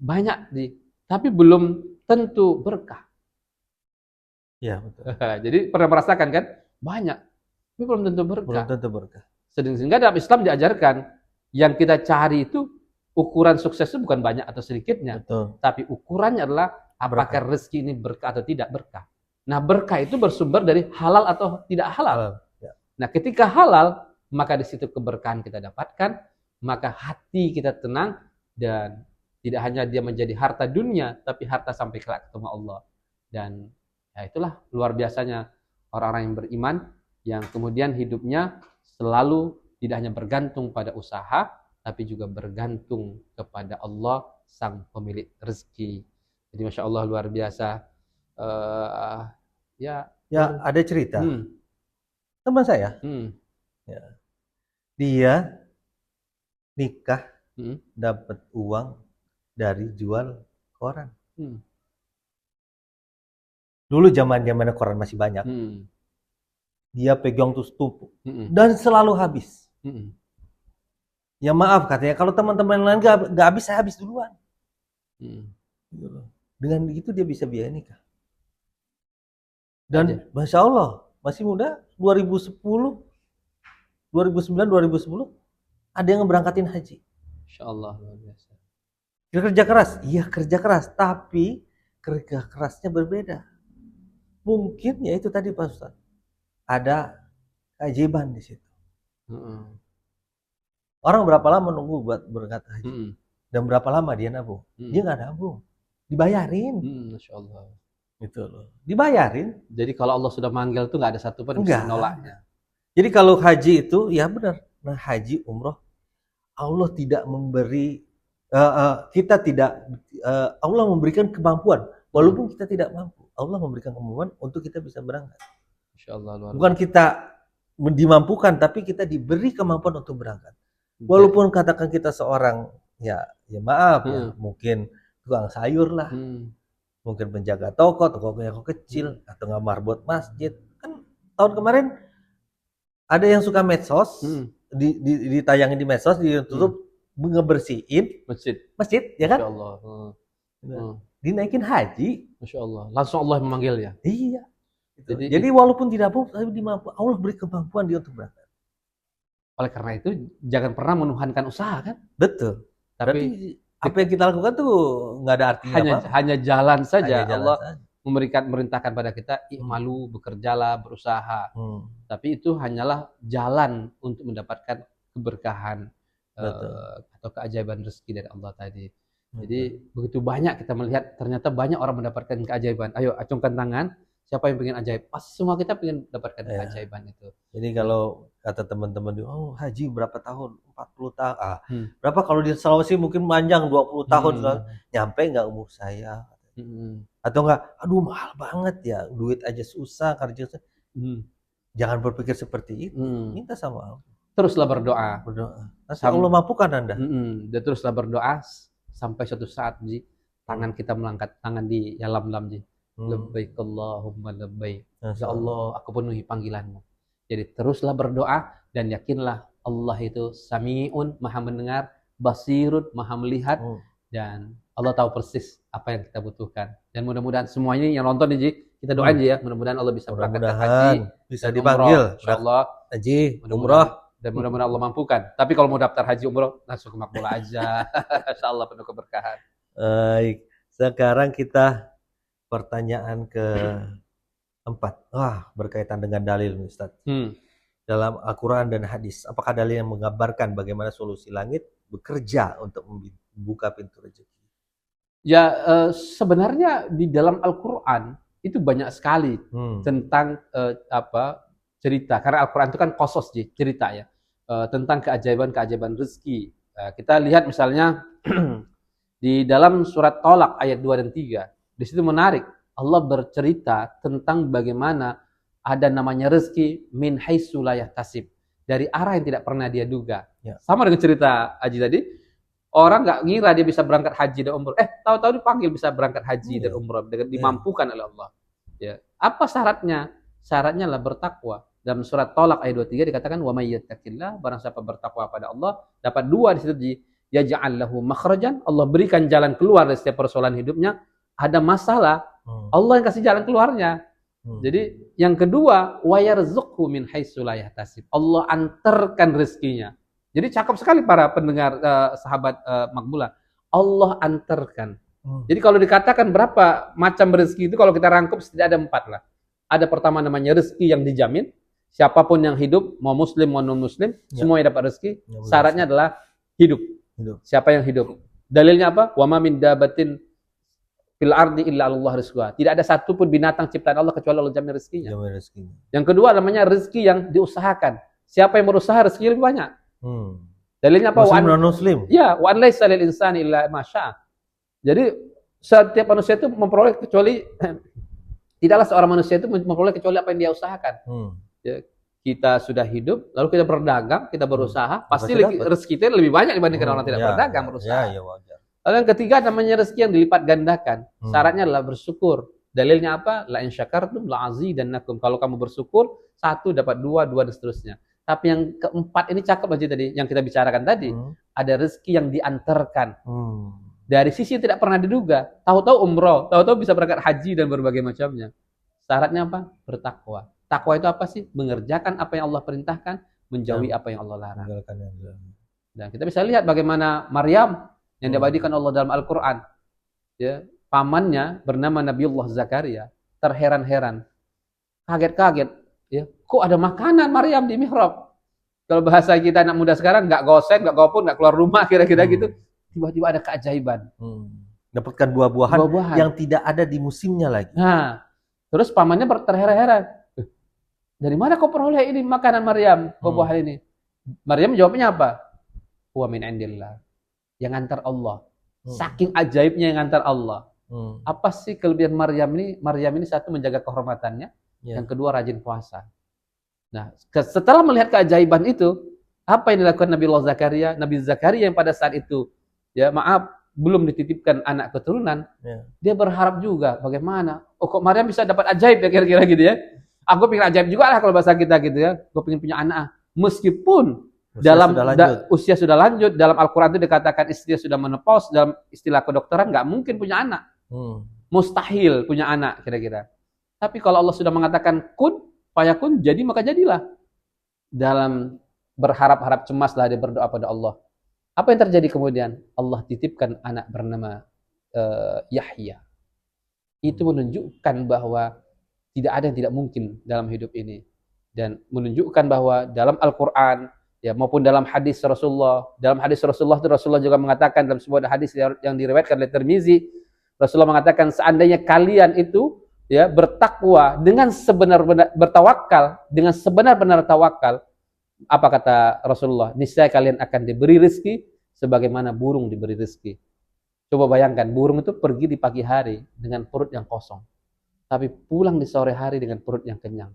banyak, tapi belum tentu berkah. Ya, betul. Jadi pernah merasakan kan? Banyak, tapi belum tentu berkah. Belum tentu berkah. Sehingga dalam Islam diajarkan yang kita cari itu ukuran sukses itu bukan banyak atau sedikitnya, betul. Tapi ukurannya adalah apakah rezeki ini berkah atau tidak berkah. Nah, berkah itu bersumber dari halal atau tidak halal. Ya. Nah, ketika halal, maka di situ keberkahan kita dapatkan, maka hati kita tenang, dan tidak hanya dia menjadi harta dunia, tapi harta sampai kelak ketemu Allah. Dan ya itulah luar biasanya orang-orang yang beriman, yang kemudian hidupnya selalu tidak hanya bergantung pada usaha, tapi juga bergantung kepada Allah, sang pemilik rezeki. Jadi Masya Allah luar biasa. Ya ada cerita. Teman saya, ya, dia nikah dapat uang dari jual koran. Dulu zaman koran masih banyak. Dia pegang tuh setumpuk dan selalu habis. Ya maaf katanya, kalau teman-teman lain gak habis, saya habis duluan. Dengan begitu dia bisa biaya nikah. Dan Masya Allah, masih muda, 2010, 2009, 2010, ada yang ngeberangkatin haji. Masya Allah, luar biasa. Dia kerja keras, iya kerja keras, tapi kerja kerasnya berbeda. Mungkin ya itu tadi Pak Ustaz, ada keajaiban di situ. Orang berapa lama nunggu buat berangkat haji? Dan berapa lama dia nabung? Dia nggak nabung, dibayarin. Masya Allah. Gitu loh, dibayarin. Jadi kalau Allah sudah manggil tuh nggak ada satupun bisa nolaknya. Jadi kalau haji itu ya benar. Nah haji umroh, Allah tidak memberi kita tidak Allah memberikan kemampuan walaupun kita tidak mampu. Allah memberikan kemampuan untuk kita bisa berangkat. Masya Allah. Bukan kita dimampukan, tapi kita diberi kemampuan untuk berangkat. Walaupun katakan kita seorang ya maaf ya, mungkin tukang sayur lah. Mungkin penjaga toko kecil, atau ngamar buat masjid. Kan tahun kemarin ada yang suka medsos, ditayangin di medsos, ditutup ngebersihin masjid, ya kan? Masya Allah. Dinaikin haji. Masya Allah. Langsung Allah memanggil ya? Iya. Jadi walaupun tidak mampu, tapi dimampu. Allah beri kemampuan dia untuk berangkat. Oleh karena itu, jangan pernah menuhankan usaha kan? Betul. Tapi apa yang kita lakukan tuh nggak ada artinya hanya jalan saja. Allah merintahkan pada kita i'malu, bekerjalah, berusaha. Tapi itu hanyalah jalan untuk mendapatkan keberkahan atau keajaiban rezeki dari Allah tadi. Jadi begitu banyak kita melihat, ternyata banyak orang mendapatkan keajaiban. Ayo acungkan tangan, siapa yang pengen ajaib? Pasti semua kita pengen mendapatkan keajaiban itu. Jadi kalau kata teman-teman, oh haji berapa tahun? 40 tahun. Berapa kalau di Sulawesi mungkin panjang 20 tahun. Nyampe nggak umur saya? Atau nggak, aduh mahal banget ya, duit aja susah, kerja susah. Jangan berpikir seperti itu. Minta sama Allah. Teruslah berdoa. Nanti Allah mampukan Anda. Dan teruslah berdoa sampai suatu saat, Ji, tangan kita melangkat, tangan di lam-lam, Ji. Labbaik Allahumma labbaik. Ya Allah, aku penuhi panggilanmu. Jadi teruslah berdoa dan yakinlah Allah itu Sami'un, maha mendengar, Basirun, maha melihat, dan Allah tahu persis apa yang kita butuhkan. Dan mudah-mudahan semuanya yang nonton nih, Ji, kita doain aja ya, mudah-mudahan Allah bisa berangkat ke haji, bisa dipanggil, insyaallah haji, umroh, dan mudah-mudahan Allah mampukan. Tapi kalau mau daftar haji umroh, langsung ke makbul aja. Insyaallah penuh keberkahan. Baik, sekarang kita pertanyaan ke 4. Wah, berkaitan dengan dalil, Ustaz. Dalam Al-Quran dan hadis, apakah dalil yang menggambarkan bagaimana solusi langit bekerja untuk membuka pintu rezeki? Ya, sebenarnya di dalam Al-Quran itu banyak sekali tentang cerita. Karena Al-Quran itu kan qasas, cerita ya. Tentang keajaiban-keajaiban rezeki. Kita lihat misalnya di dalam surat Tolak ayat 2 dan 3. Di situ menarik. Allah bercerita tentang bagaimana ada namanya rezeki min haitsu la yahtasib, dari arah yang tidak pernah dia duga. Ya. Sama dengan cerita Haji tadi. Orang nggak ngira dia bisa berangkat haji dan umroh. Tahu-tahu dipanggil bisa berangkat haji dan umroh dengan dimampukan oleh Allah. Ya. Apa syaratnya? Syaratnya lah bertakwa. Dalam surat Tolak ayat 23 dikatakan wa may yattaqillah, barang siapa bertakwa pada Allah, dapat 2 di situ, yaj'al lahu makhrajan, Allah berikan jalan keluar dari setiap persoalan hidupnya. Ada masalah, Allah yang kasih jalan keluarnya. Jadi yang kedua, wa yarzuqhu min haitsu la yahtasib, Allah antarkan rezekinya. Jadi cakep sekali para pendengar sahabat Makbulah, Allah antarkan. Jadi kalau dikatakan berapa macam rezeki itu, kalau kita rangkup setidaknya ada 4 lah. Ada pertama namanya rezeki yang dijamin, siapapun yang hidup, mau muslim mau non muslim, semuanya dapat rezeki. Syaratnya adalah hidup. Siapa yang hidup? Dalilnya apa? Wa ma min dabatin fil ardi illa Allah rizquha. Tidak ada satupun binatang ciptaan Allah kecuali Allah jamin rezekinya. Yang kedua namanya rezeki yang diusahakan. Siapa yang berusaha rezeki lebih banyak. Dalilnya apa? Muslim non muslim. Ya, wa an laisa lil insani illa ma syaa. Jadi setiap manusia itu memperoleh kecuali tidaklah seorang manusia itu memperoleh kecuali apa yang dia usahakan. Ya, kita sudah hidup, lalu kita berdagang, kita berusaha, pasti rezeki kita lebih banyak dibandingkan orang tidak berdagang, berusaha. Ya, wajar. Lalu yang ketiga namanya rezeki yang dilipat gandakan. Syaratnya adalah bersyukur. Dalilnya apa? La in syakartum la azidannakum. Kalau kamu bersyukur, 1 dapat 2, 2 dan seterusnya. Tapi yang keempat ini cakep aja tadi, yang kita bicarakan tadi. Ada rezeki yang diantarkan. Dari sisi yang tidak pernah diduga. Tahu-tahu umroh, tahu-tahu bisa berangkat haji dan berbagai macamnya. Syaratnya apa? Bertakwa. Takwa itu apa sih? Mengerjakan apa yang Allah perintahkan, menjauhi apa yang Allah larang. Dan kita bisa lihat bagaimana Maryam yang diabadikan Allah dalam Al-Quran. Ya, pamannya bernama Nabiullah Zakaria. Terheran-heran. Kaget-kaget. Ya, kok ada makanan Maryam di mihrab? Kalau bahasa kita anak muda sekarang, nggak gosen, nggak gopun, nggak keluar rumah, kira-kira gitu. Tiba-tiba ada keajaiban. Dapatkan buah-buahan yang tidak ada di musimnya lagi. Nah, terus pamannya terheran-heran. Dari mana kau peroleh ini makanan Maryam, buah ini? Maryam jawabnya apa? Wa min indillah. Yang antar Allah. Saking ajaibnya yang antar Allah. Apa sih kelebihan Maryam ini? Maryam ini satu menjaga kehormatannya, yang kedua rajin puasa. Nah, setelah melihat keajaiban itu, apa yang dilakukan Nabi Allah Zakaria? Nabi Zakaria yang pada saat itu, ya maaf, belum dititipkan anak keturunan, dia berharap juga bagaimana? Oh, kok Maryam bisa dapat ajaib ya kira-kira gitu ya? Aku pengen ajaib juga lah kalau bahasa kita gitu ya. Gue pengen punya anak, meskipun usia sudah lanjut, dalam Al-Quran itu dikatakan istri sudah menopause, dalam istilah kedokteran nggak mungkin punya anak. Mustahil punya anak kira-kira. Tapi kalau Allah sudah mengatakan kun, fayakun, jadi maka jadilah. Dalam berharap-harap cemaslah dia berdoa pada Allah. Apa yang terjadi kemudian? Allah titipkan anak bernama Yahya. Itu menunjukkan bahwa tidak ada yang tidak mungkin dalam hidup ini. Dan menunjukkan bahwa dalam Al-Quran, ya maupun dalam hadis Rasulullah. Dalam hadis Rasulullah itu Rasulullah juga mengatakan dalam sebuah hadis yang diriwayatkan oleh Tirmizi, Rasulullah mengatakan seandainya kalian itu ya bertakwa dengan sebenar-benar bertawakal dengan sebenar-benar tawakal, apa kata Rasulullah? Niscaya kalian akan diberi rezeki sebagaimana burung diberi rezeki. Coba bayangkan, burung itu pergi di pagi hari dengan perut yang kosong, tapi pulang di sore hari dengan perut yang kenyang.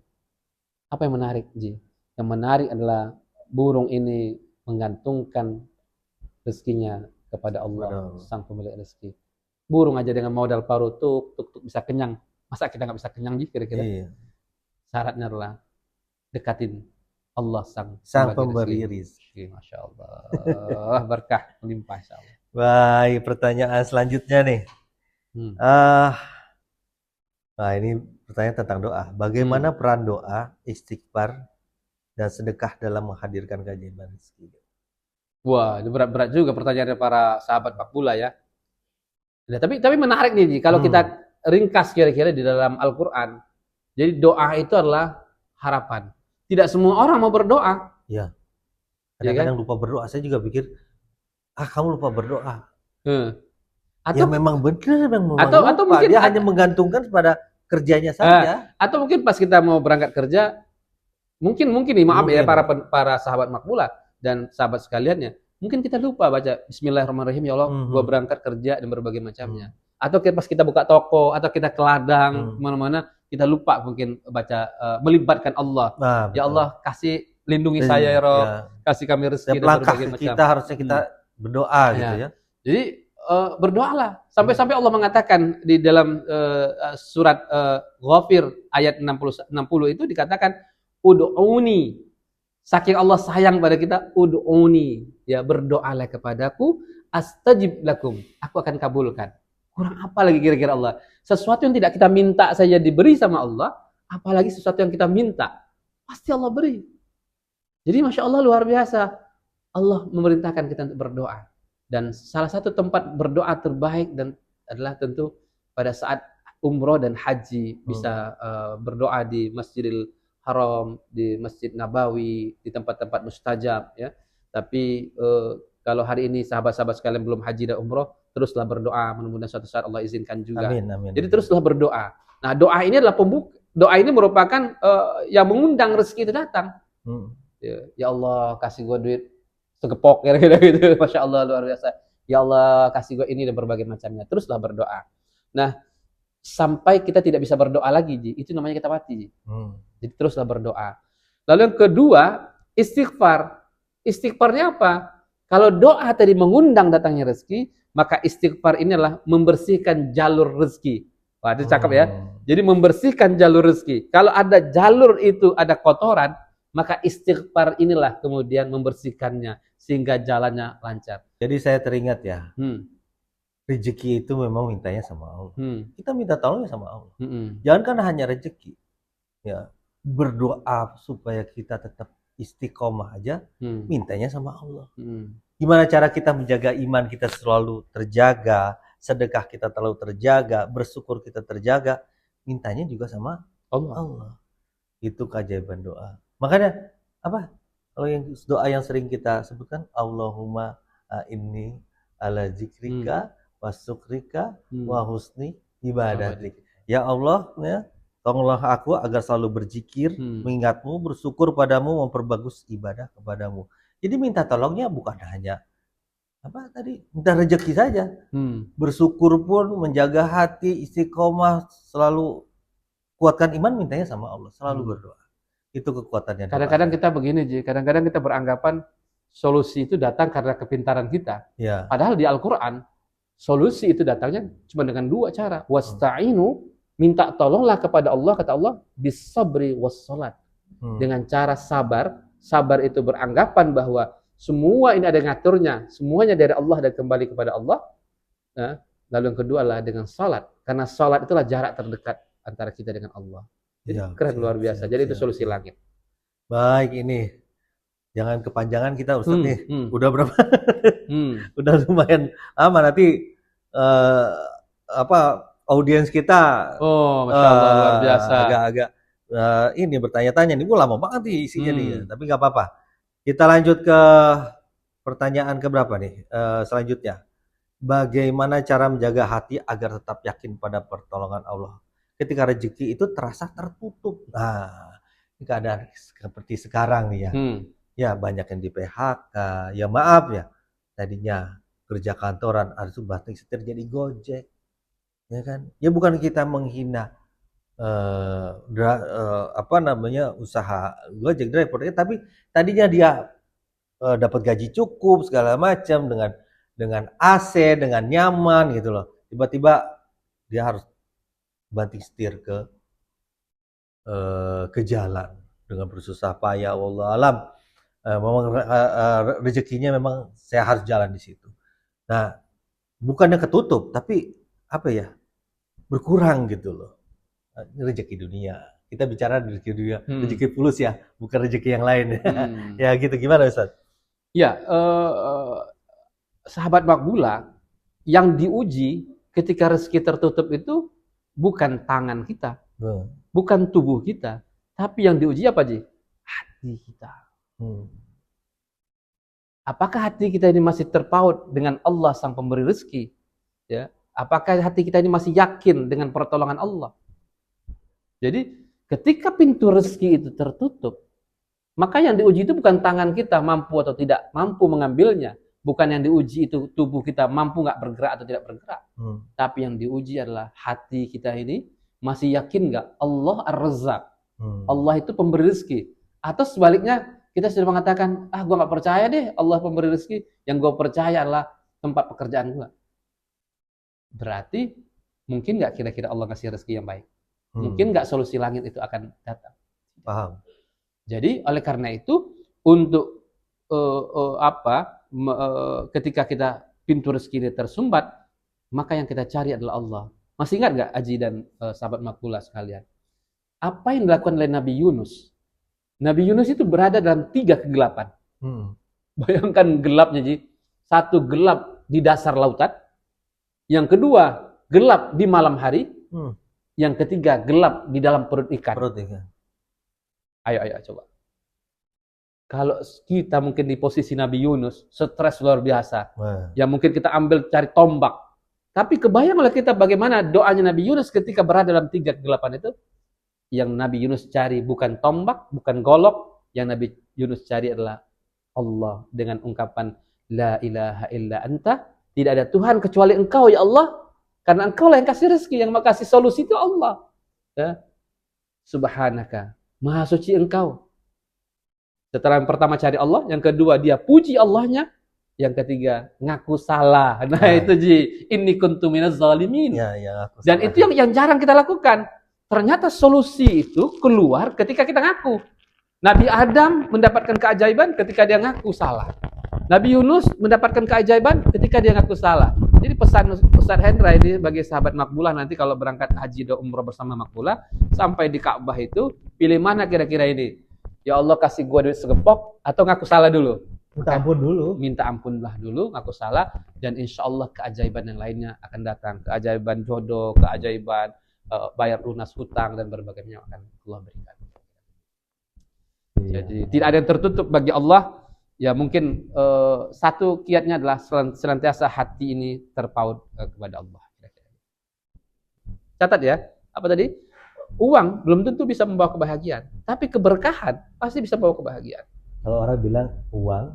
Apa yang menarik, Ji? Yang menarik adalah burung ini menggantungkan rezekinya kepada Allah, sang pemilik rezeki. Burung aja dengan modal paruh tuk bisa kenyang. Masa kita nggak bisa kenyang, Ji, kira-kira? Iya. Syaratnya adalah dekatin Allah sang pemberi rezeki. Masya Allah. Berkah melimpah, insya Allah. Baik, pertanyaan selanjutnya nih. Nah, ini pertanyaan tentang doa. Bagaimana peran doa, istighfar, dan sedekah dalam menghadirkan keajaiban rezeki? Wah, itu berat-berat juga pertanyaan dari para sahabat Makbulah ya. Nah, tapi menarik nih, kalau kita ringkas kira-kira di dalam Al-Quran, Jadi doa itu adalah harapan. Tidak semua orang mau berdoa. Iya. Kadang-kadang lupa berdoa. Saya juga pikir, kamu lupa berdoa. Atau ya memang benar, memang lupa. Atau mungkin dia hanya menggantungkan pada kerjanya saja. Atau mungkin pas kita mau berangkat kerja, mungkin nih, maaf ya para sahabat makbulah dan sahabat sekaliannya, mungkin kita lupa baca Bismillahirrahmanirrahim, ya Allah, gua berangkat kerja dan berbagai macamnya. Atau pas kita buka toko atau kita ke ladang mana-mana, kita lupa mungkin baca melibatkan Allah. Ya Allah, kasih lindungi saya ya Rob, kasih kami rezeki dan berbagai macam. Kita harusnya kita berdoa gitu ya. Jadi berdoalah sampai Allah mengatakan di dalam surat Ghafir ayat 60 itu dikatakan ud'uni, saking Allah sayang pada kita, ud'uni, ya berdoalah kepadaku, astajib lakum, aku akan kabulkan. Kurang apa lagi kira-kira Allah? Sesuatu yang tidak kita minta saja diberi sama Allah, apalagi sesuatu yang kita minta pasti Allah beri. Jadi Masya Allah, luar biasa, Allah memerintahkan kita untuk berdoa. Dan salah satu tempat berdoa terbaik dan adalah tentu pada saat umroh dan haji, bisa berdoa di Masjidil Haram, di Masjid Nabawi, di tempat-tempat mustajab ya. Tapi kalau hari ini sahabat-sahabat sekalian belum haji dan umroh, teruslah berdoa, mudah-mudahan suatu saat Allah izinkan juga. Amin, amin. Jadi teruslah berdoa. Nah, doa ini adalah doa ini merupakan yang mengundang rezeki itu datang. Ya Allah, kasih gue duit segepok kira-kira gitu. Masya Allah, luar biasa. Ya Allah, kasih gue ini dan berbagai macamnya. Teruslah berdoa. Nah, sampai kita tidak bisa berdoa lagi, Ji. Itu namanya kita mati, Ji. Jadi teruslah berdoa. Lalu yang kedua, istighfar. Istighfarnya apa? Kalau doa tadi mengundang datangnya rezeki, maka istighfar ini adalah membersihkan jalur rezeki. Wah, itu cakep ya. Jadi membersihkan jalur rezeki. Kalau ada jalur itu ada kotoran, maka istighfar inilah kemudian membersihkannya sehingga jalannya lancar. Jadi saya teringat ya, rezeki itu memang mintanya sama Allah. Kita minta tolongnya sama Allah. Jangan kan hanya rezeki, ya berdoa supaya kita tetap istiqomah aja, mintanya sama Allah. Gimana cara kita menjaga iman kita selalu terjaga, sedekah kita terlalu terjaga, bersyukur kita terjaga, mintanya juga sama Allah. Itu keajaiban doa. Makanya apa? Kalau yang doa yang sering kita sebutkan, Allahumma inni ala zikrika wa syukrika wa husni ibadatik. Ya Allah, ya, tolonglah aku agar selalu berzikir, mengingatmu, bersyukur padamu, memperbagus ibadah kepadamu. Jadi minta tolongnya bukan hanya minta rezeki saja. Bersyukur pun, menjaga hati, istiqomah, selalu kuatkan iman, mintanya sama Allah, selalu berdoa. Itu kekuatannya. Kadang-kadang kita begini, Ji. Kadang-kadang kita beranggapan solusi itu datang karena kepintaran kita. Ya. Padahal di Al-Quran, solusi itu datangnya cuma dengan dua cara. Wasta'inu, minta tolonglah kepada Allah, kata Allah, bisabri wassalat. Dengan cara sabar. Sabar itu beranggapan bahwa semua ini ada ngaturnya, semuanya dari Allah dan kembali kepada Allah. Nah, lalu yang kedua adalah dengan salat. Karena salat itulah jarak terdekat antara kita dengan Allah. Jadi keren, luar biasa. Jadi itu solusi langit. Baik, ini jangan kepanjangan kita Ustaz nih. Udah berapa? Udah lumayan lama, nanti audiens kita Masya Allah, luar biasa. Agak-agak ini bertanya-tanya nih, lama banget nih isinya nih. Tapi nggak apa-apa. Kita lanjut ke pertanyaan keberapa nih? Selanjutnya, bagaimana cara menjaga hati agar tetap yakin pada pertolongan Allah ketika rezeki itu terasa tertutup? Nah, ini keadaan seperti sekarang nih ya. Ya banyak yang di PHK. Ya maaf ya, tadinya kerja kantoran harus banting setir jadi Gojek, ya kan? Ya bukan kita menghina usaha Gojek driver, tapi tadinya dia dapat gaji cukup segala macam dengan AC, dengan nyaman gitu loh. Tiba-tiba dia harus banting setir ke jalan dengan bersusah payah. Wallahu alam, memang rezekinya memang saya harus jalan di situ. Nah, bukannya ketutup, tapi berkurang gitu loh. Rezeki dunia. Kita bicara rezeki dunia, rezeki fulus ya, bukan rezeki yang lain. Ya gitu, gimana Ustaz? Ya, sahabat makbulah yang diuji ketika rezeki tertutup itu bukan tangan kita, bukan tubuh kita, tapi yang diuji apa, Ji? Hati kita. Apakah hati kita ini masih terpaut dengan Allah sang pemberi rezeki? Ya, apakah hati kita ini masih yakin dengan pertolongan Allah? Jadi, ketika pintu rezeki itu tertutup, maka yang diuji itu bukan tangan kita mampu atau tidak mampu mengambilnya, bukan yang diuji itu tubuh kita mampu nggak bergerak atau tidak bergerak, tapi yang diuji adalah hati kita ini masih yakin nggak Allah Ar-Razzaq, Allah itu pemberi rezeki, atau sebaliknya kita sudah mengatakan, gue nggak percaya deh Allah pemberi rezeki, yang gue percaya adalah tempat pekerjaan gue. Berarti mungkin nggak kira-kira Allah ngasih rezeki yang baik? Mungkin nggak solusi langit itu akan datang? Paham. Jadi oleh karena itu untuk ketika kita pintu rezeki ini tersumbat, maka yang kita cari adalah Allah. Masih ingat nggak Aji dan sahabat Makbula sekalian? Apa yang dilakukan oleh Nabi Yunus? Nabi Yunus itu berada dalam 3 kegelapan. Bayangkan gelapnya, Ji. Satu gelap di dasar lautan, yang kedua gelap di malam hari, yang ketiga gelap di dalam perut ikan. Ayo coba. Kalau kita mungkin di posisi Nabi Yunus, stres luar biasa. Ya mungkin kita ambil cari tombak. Tapi kebayang oleh kita bagaimana doanya Nabi Yunus ketika berada dalam 3 kegelapan itu. Yang Nabi Yunus cari bukan tombak, bukan golok. Yang Nabi Yunus cari adalah Allah dengan ungkapan La ilaha illa anta. Tidak ada Tuhan kecuali Engkau ya Allah. Karena Engkau lah yang kasih rezeki, yang kasih solusi itu Allah. Ya. Subhanaka, Maha suci Engkau. Setelah yang pertama cari Allah, yang kedua dia puji Allahnya, yang ketiga ngaku salah. Nah itu Ji, inni kuntu minaz zalimin. Dan itu yang jarang kita lakukan. Ternyata solusi itu keluar ketika kita ngaku. Nabi Adam mendapatkan keajaiban ketika dia ngaku salah. Nabi Yunus mendapatkan keajaiban ketika dia ngaku salah. Jadi pesan Ustaz Hendra ini bagi sahabat Makbulah nanti kalau berangkat haji dan umrah bersama Makbulah, sampai di Ka'bah itu, pilih mana kira-kira ini? Ya Allah kasih gua duit segepok atau ngaku salah dulu? Minta ampun dulu. Minta ampunlah dulu, ngaku salah, dan insya Allah keajaiban yang lainnya akan datang. Keajaiban jodoh, keajaiban bayar lunas hutang, dan berbagai macam akan Allah berikan. Jadi tidak ada yang tertutup bagi Allah. Ya mungkin satu kiatnya adalah senantiasa hati ini terpaut kepada Allah. Catat ya, apa tadi? Uang belum tentu bisa membawa kebahagiaan, tapi keberkahan pasti bisa membawa kebahagiaan. Kalau orang bilang uang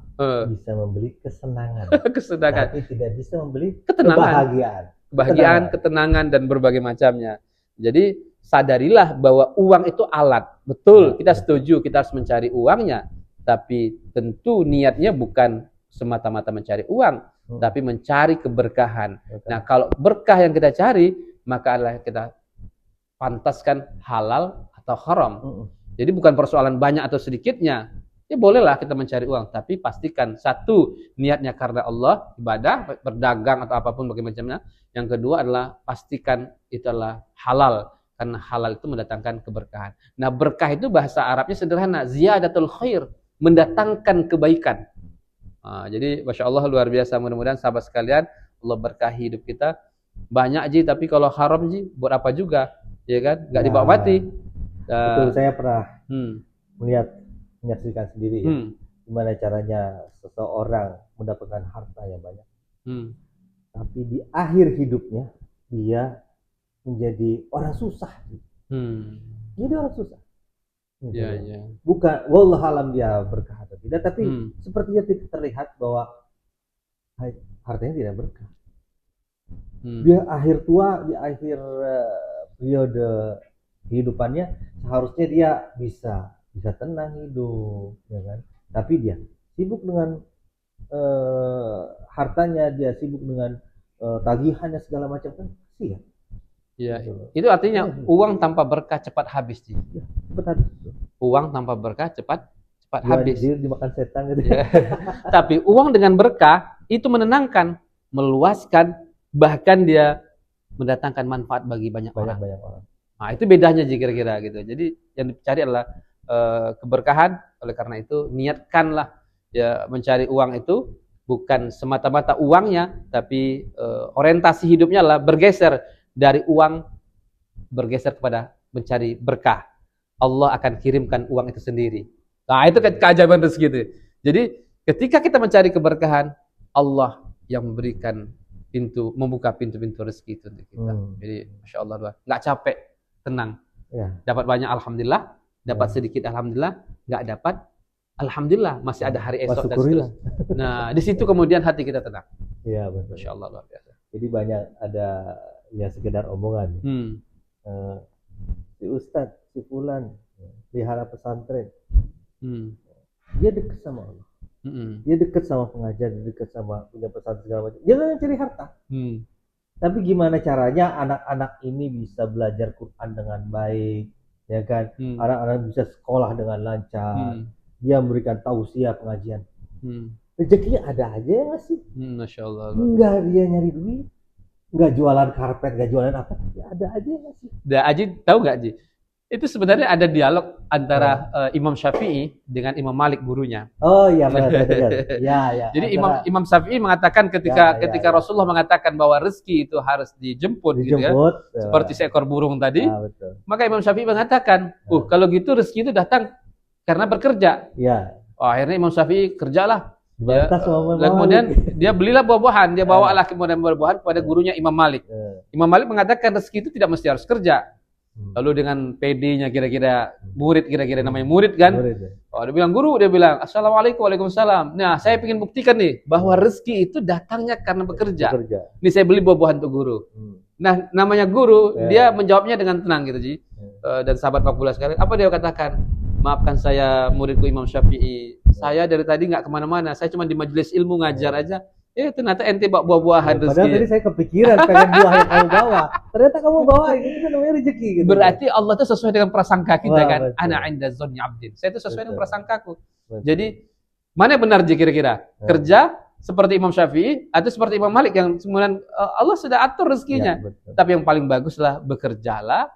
bisa membeli kesenangan, tapi tidak bisa membeli kebahagiaan, ketenangan, dan berbagai macamnya. Jadi sadarilah bahwa uang itu alat. Betul, kita setuju kita harus mencari uangnya, tapi tentu niatnya bukan semata-mata mencari uang, tapi mencari keberkahan. Nah, kalau berkah yang kita cari, maka adalah kita pantaskan halal atau haram. Jadi bukan persoalan banyak atau sedikitnya. Ya bolehlah kita mencari uang, tapi pastikan satu, niatnya karena Allah, ibadah, berdagang atau apapun bagaimana macamnya. Yang kedua adalah pastikan itu adalah halal, karena halal itu mendatangkan keberkahan. Nah, berkah itu bahasa Arabnya sederhana, ziyadatul khair, mendatangkan kebaikan. Jadi Masya Allah luar biasa, mudah-mudahan sahabat sekalian Allah berkahi hidup kita. Banyak Ji, tapi kalau haram Ji, buat apa juga, ya kan? Gak dibawa mati. Betul, saya pernah menyaksikan sendiri ya, gimana caranya seseorang mendapatkan harta yang banyak, tapi di akhir hidupnya dia menjadi orang susah. Jadi orang susah. Bukan wallahualam dia berkah atau tidak, tapi sepertinya terlihat bahwa hartanya tidak berkah. Dia akhir tua, di akhir periode kehidupannya seharusnya dia bisa tenang hidup, ya kan? Tapi dia sibuk dengan hartanya, dia sibuk dengan tagihannya segala macam, kan kasihan. Ya, itu artinya uang tanpa berkah cepat habis sih. Ya, cepat habis. Uang tanpa berkah cepat habis. Dia dimakan setan gitu. Ya. Tapi uang dengan berkah itu menenangkan, meluaskan, bahkan dia mendatangkan manfaat bagi banyak orang. Nah, itu bedanya kira-kira gitu. Jadi yang dicari adalah keberkahan. Oleh karena itu niatkanlah ya mencari uang itu bukan semata-mata uangnya, tapi orientasi hidupnya lah bergeser dari uang, bergeser kepada mencari berkah, Allah akan kirimkan uang itu sendiri. Nah, itu keajaiban rezeki itu. Jadi, ketika kita mencari keberkahan, Allah yang memberikan membuka pintu-pintu rezeki itu untuk kita. Jadi, Masya Allah, nggak capek, tenang. Ya. Dapat banyak, alhamdulillah. Dapat sedikit, alhamdulillah. Nggak dapat, alhamdulillah. Masih ada hari esok dan seterusnya. Nah, di situ kemudian hati kita tenang. Iya, betul. Masya Allah, luar biasa. Jadi banyak ada ya sekedar omongan. Si Ustadz, si Fulan, pelihara pesantren. Dia dekat sama Allah. Dia dekat sama pengajar, dia dekat sama punya pesantren segala macam. Dia nggak cari harta. Tapi gimana caranya anak-anak ini bisa belajar Quran dengan baik, ya kan? Anak-anak bisa sekolah dengan lancar. Dia memberikan tausiah pengajian. Rezekinya ada aja ya nggak sih? Masya Allah. Enggak dia nyari duit, enggak jualan karpet, enggak jualan apa, ya ada aja nggak sih? Ada aja, tahu nggak Ji? Itu sebenarnya ada dialog antara Imam Syafi'i dengan Imam Malik gurunya. Oh iya benar. Ya. Jadi Imam Syafi'i mengatakan ketika Rasulullah mengatakan bahwa rezeki itu harus dijemput gitu ya. Seperti seekor burung tadi. Betul. Maka Imam Syafi'i mengatakan, kalau gitu rezeki itu datang karena bekerja. Iya. Akhirnya Imam Syafi'i kerjalah. Ya, kemudian dia belilah buah-buahan, dia bawalah kemudian buah-buahan kepada gurunya Imam Malik. Imam Malik mengatakan rezeki itu tidak mesti harus kerja. Lalu dengan PD-nya kira-kira murid, kira-kira namanya murid kan? Dia bilang guru, dia bilang assalamualaikum, waalaikumsalam. Nah, saya ingin buktikan nih bahwa rezeki itu datangnya karena bekerja. Ini saya beli buah-buahan untuk guru. Nah, namanya guru, dia menjawabnya dengan tenang gitu Ji. Dan sahabat Pak sekalian, apa dia katakan? Maafkan saya muridku Imam Syafi'i. Saya dari tadi nggak kemana-mana. Saya cuma di majelis ilmu ngajar aja. Ternyata ente bawa buah-buahan rezeki. Padahal tadi saya kepikiran pengen buah yang kamu bawa. Ternyata kamu bawa itu namanya rezeki gitu. Berarti Allah itu sesuai dengan prasangka kita kan. Ana 'inda dzanni 'abdin. Saya itu sesuai dengan prasangkaku. Jadi mana yang benar kira-kira? Kerja seperti Imam Syafi'i atau seperti Imam Malik yang kemudian Allah sudah atur rezekinya. Tapi yang paling baguslah bekerjalah.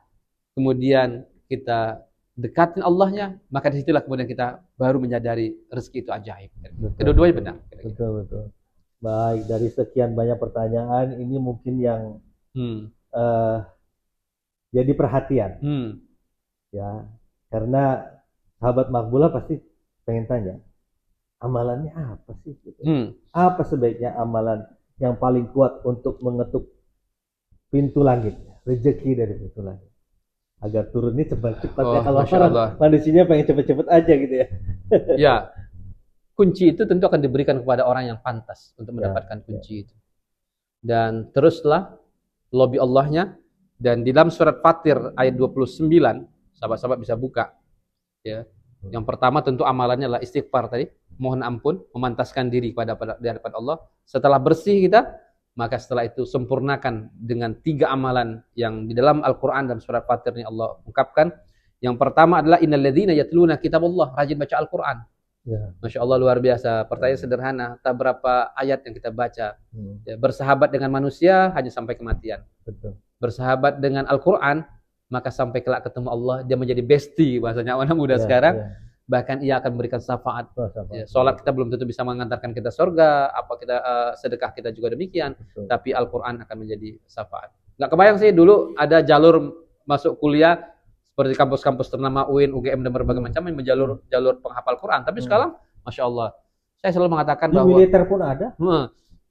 Kemudian kita dekatin Allahnya, maka disitulah kemudian kita baru menyadari rezeki itu ajaib. Kedua-duanya benar. Betul. Baik, dari sekian banyak pertanyaan, ini mungkin yang jadi perhatian. Ya, karena sahabat Makbulah pasti pengen tanya, amalannya apa sih? Gitu. Apa sebaiknya amalan yang paling kuat untuk mengetuk pintu langit, rezeki dari pintu langit, agar turunnya cepat-cepat ya. Kalau orang manusianya pengen cepet-cepet aja gitu ya. Ya. Kunci itu tentu akan diberikan kepada orang yang pantas untuk mendapatkan kunci itu. Dan teruslah lobby Allahnya. Dan di dalam surat Fatir ayat 29, sahabat-sahabat bisa buka. Ya. Yang pertama tentu amalannya adalah istighfar tadi. Mohon ampun, memantaskan diri di hadapan Allah. Setelah bersih kita, maka setelah itu sempurnakan dengan 3 amalan yang di dalam Al-Quran dan surat Fatir ini Allah ungkapkan. Yang pertama adalah innalladzina yatluna kitabullah, rajin baca Al-Quran. Ya. Masya Allah luar biasa. Pertanyaan sederhana, tak berapa ayat yang kita baca. Ya, bersahabat dengan manusia hanya sampai kematian. Betul. Bersahabat dengan Al-Quran, maka sampai kelak ketemu Allah, dia menjadi bestie bahasanya anak muda sekarang. Bahkan ia akan memberikan syafaat. Ya, sholat kita belum tentu bisa mengantarkan kita surga, apa kita sedekah kita juga demikian. Betul. Tapi Al-Quran akan menjadi syafaat. Nggak kebayang sih dulu ada jalur masuk kuliah seperti kampus-kampus ternama UIN, UGM dan berbagai macam yang menjalur penghafal Quran. Tapi sekarang, Masya Allah, saya selalu mengatakan bahwa militer pun ada.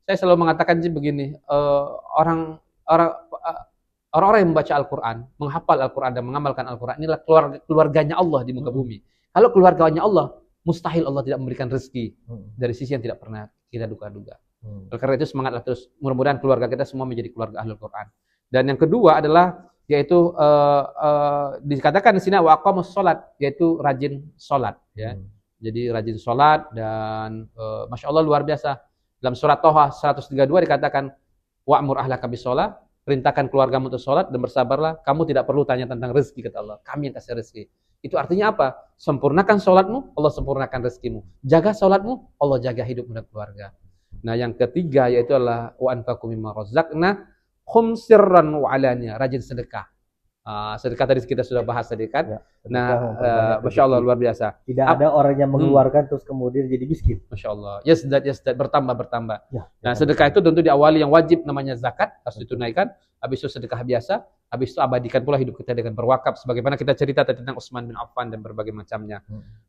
Saya selalu mengatakan begini, orang-orang yang membaca Al-Quran, menghafal Al-Quran dan mengamalkan Al-Quran, inilah keluarganya Allah di muka bumi. Kalau keluarganya Allah, mustahil Allah tidak memberikan rezeki dari sisi yang tidak pernah kita duga-duga. Karena itu semangatlah terus. Mudah-mudahan keluarga kita semua menjadi keluarga Ahlul Quran. Dan yang kedua adalah yaitu dikatakan di sini wa aqamus sholat, yaitu rajin sholat ya. Jadi rajin sholat dan Masya Allah luar biasa. Dalam surat Toha 132 dikatakan wa'mur ahlaka bis-sholat, perintahkan keluargamu untuk sholat dan bersabarlah, kamu tidak perlu tanya tentang rezeki kata Allah, kami yang kasih rezeki. Itu artinya apa? Sempurnakan sholatmu, Allah sempurnakan rezekimu. Jaga sholatmu, Allah jaga hidupmu dan keluarga. Nah yang ketiga yaitu adalah wa anfaqu mimma razaqna khum sirran wa alaniya, rajin sedekah. Sedekah tadi kita sudah bahas tadi kan. Ya, nah, Masya Allah luar biasa. Tidak ada orang yang mengeluarkan terus kemudian jadi miskin. Masya Allah. Yes, that bertambah. Ya, nah, sedekah itu tentu diawali yang wajib namanya zakat, harus ditunaikan. Habis itu sedekah biasa. Habis itu abadikan pula hidup kita dengan berwakaf. Sebagaimana kita cerita tentang Utsman bin Affan dan berbagai macamnya.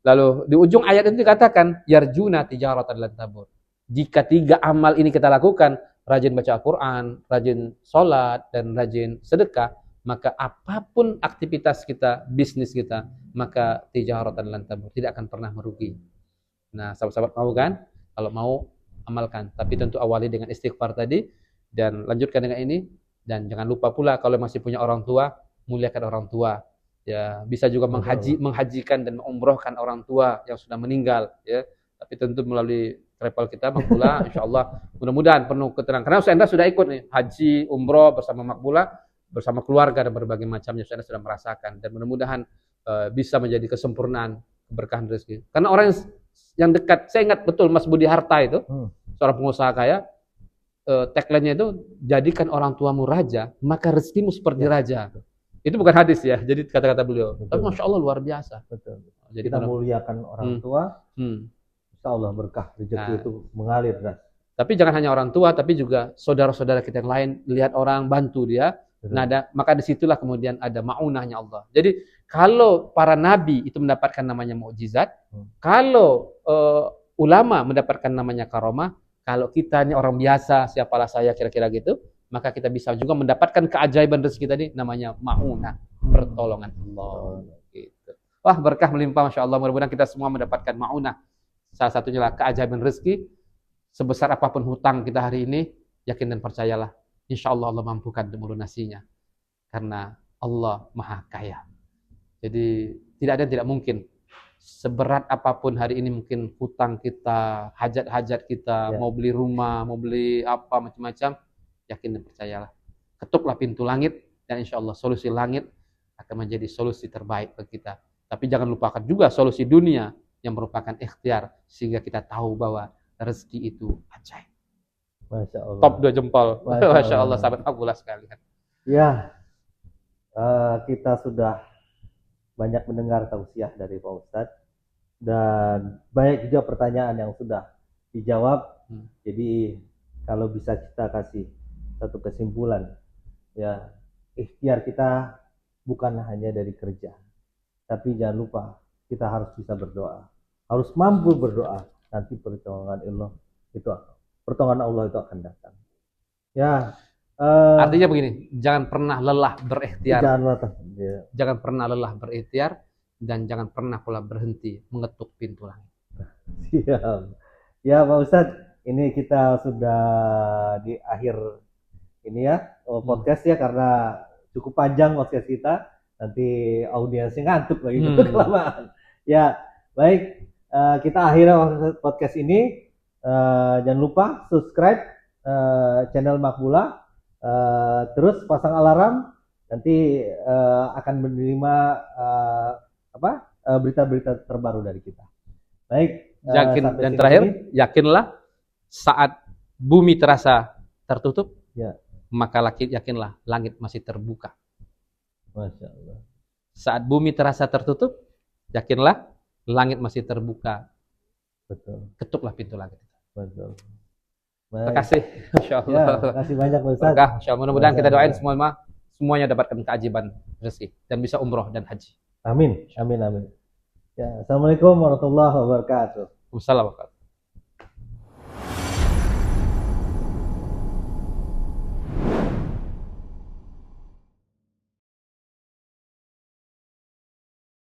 Lalu di ujung ayat itu dikatakan, yarjuna tijaratan lan tabur. Jika 3 amal ini kita lakukan, rajin baca Al-Quran, rajin sholat, dan rajin sedekah, maka apapun aktivitas kita, bisnis kita, maka tijaratan lan tabur, tidak akan pernah merugi. Nah, sahabat-sahabat mau kan? Kalau mau, amalkan. Tapi tentu awali dengan istighfar tadi, dan lanjutkan dengan ini, dan jangan lupa pula kalau masih punya orang tua, muliakan orang tua. Ya, bisa juga menghajikan dan mengumrohkan orang tua yang sudah meninggal. Ya, tapi tentu melalui travel kita, Makbula, insya Allah, mudah-mudahan penuh ketenangan. Karena Ustaz Endra sudah ikut nih, haji, umroh bersama Makbula, bersama keluarga dan berbagai macamnya sudah merasakan, dan mudah-mudahan bisa menjadi kesempurnaan keberkahan rezeki. Karena orang yang dekat, saya ingat betul Mas Budi Harta itu, seorang pengusaha kaya, tagline-nya itu jadikan orang tuamu raja, maka rezekimu seperti raja. Itu bukan hadis ya, jadi kata-kata beliau. Betul. Tapi Masya Allah luar biasa. Betul. Jadi kita muliakan orang tua, Insya Allah berkah rezeki itu mengalir. Tapi jangan hanya orang tua, tapi juga saudara-saudara kita yang lain, lihat orang bantu dia. Nah, maka disitulah kemudian ada ma'unahnya Allah. Jadi kalau para nabi itu mendapatkan namanya mukjizat, kalau ulama mendapatkan namanya karomah, kalau kita ini orang biasa, siapalah saya kira-kira gitu, maka kita bisa juga mendapatkan keajaiban rezeki tadi namanya ma'unah, pertolongan Allah. Gitu. Wah, berkah melimpah Masya Allah. Mudah-mudahan kita semua mendapatkan ma'unah. Salah satunya lah keajaiban rezeki. Sebesar apapun hutang kita hari ini, yakin dan percayalah, insya Allah Allah mampukan untuk melunasinya. Karena Allah Maha Kaya. Jadi tidak ada yang tidak mungkin. Seberat apapun hari ini mungkin hutang kita, hajat-hajat kita, mau beli rumah, mau beli apa, macam-macam, yakin dan percayalah. Ketuklah pintu langit, dan insya Allah solusi langit akan menjadi solusi terbaik bagi kita. Tapi jangan lupakan juga solusi dunia yang merupakan ikhtiar, sehingga kita tahu bahwa rezeki itu ajaib. Masya Allah. Top 2 jempol. Masya Allah, sahabat Makbula sekalian. Ya, kita sudah banyak mendengar tausiah dari Pak Ustadz, dan banyak juga pertanyaan yang sudah dijawab. Jadi kalau bisa kita kasih satu kesimpulan, ya, ikhtiar kita bukan hanya dari kerja, tapi jangan lupa kita harus bisa berdoa, harus mampu berdoa. Nanti pertolongan Allah itu akan datang. Ya. Artinya begini, jangan pernah lelah berikhtiar. Jangan pernah lelah berikhtiar, dan jangan pernah pula berhenti mengetuk pintu langit. Siap. Ya Pak Ustadz, ini kita sudah di akhir ini ya podcast ya, karena cukup panjang podcast kita. Nanti audiensnya ngantuk lagi kelamaan. Ya, baik. Kita akhiri podcast ini. Jangan lupa subscribe channel Makbula, terus pasang alarm, nanti akan menerima berita-berita terbaru dari kita. Baik. Dan terakhir, yakinlah saat bumi terasa tertutup, ya, maka yakinlah langit masih terbuka. Masya Allah. Saat bumi terasa tertutup, yakinlah langit masih terbuka. Betul. Ketuklah pintu langit. Betul. Terima kasih. Masya Allah. Ya, terima kasih banyak Ustaz. Mudah-mudahan kita doain semuanya dapatkan keajaiban rezeki dan bisa umroh dan haji. Amin. Amin. Ya, Assalamualaikum warahmatullahi wabarakatuh. Wassalamualaikum.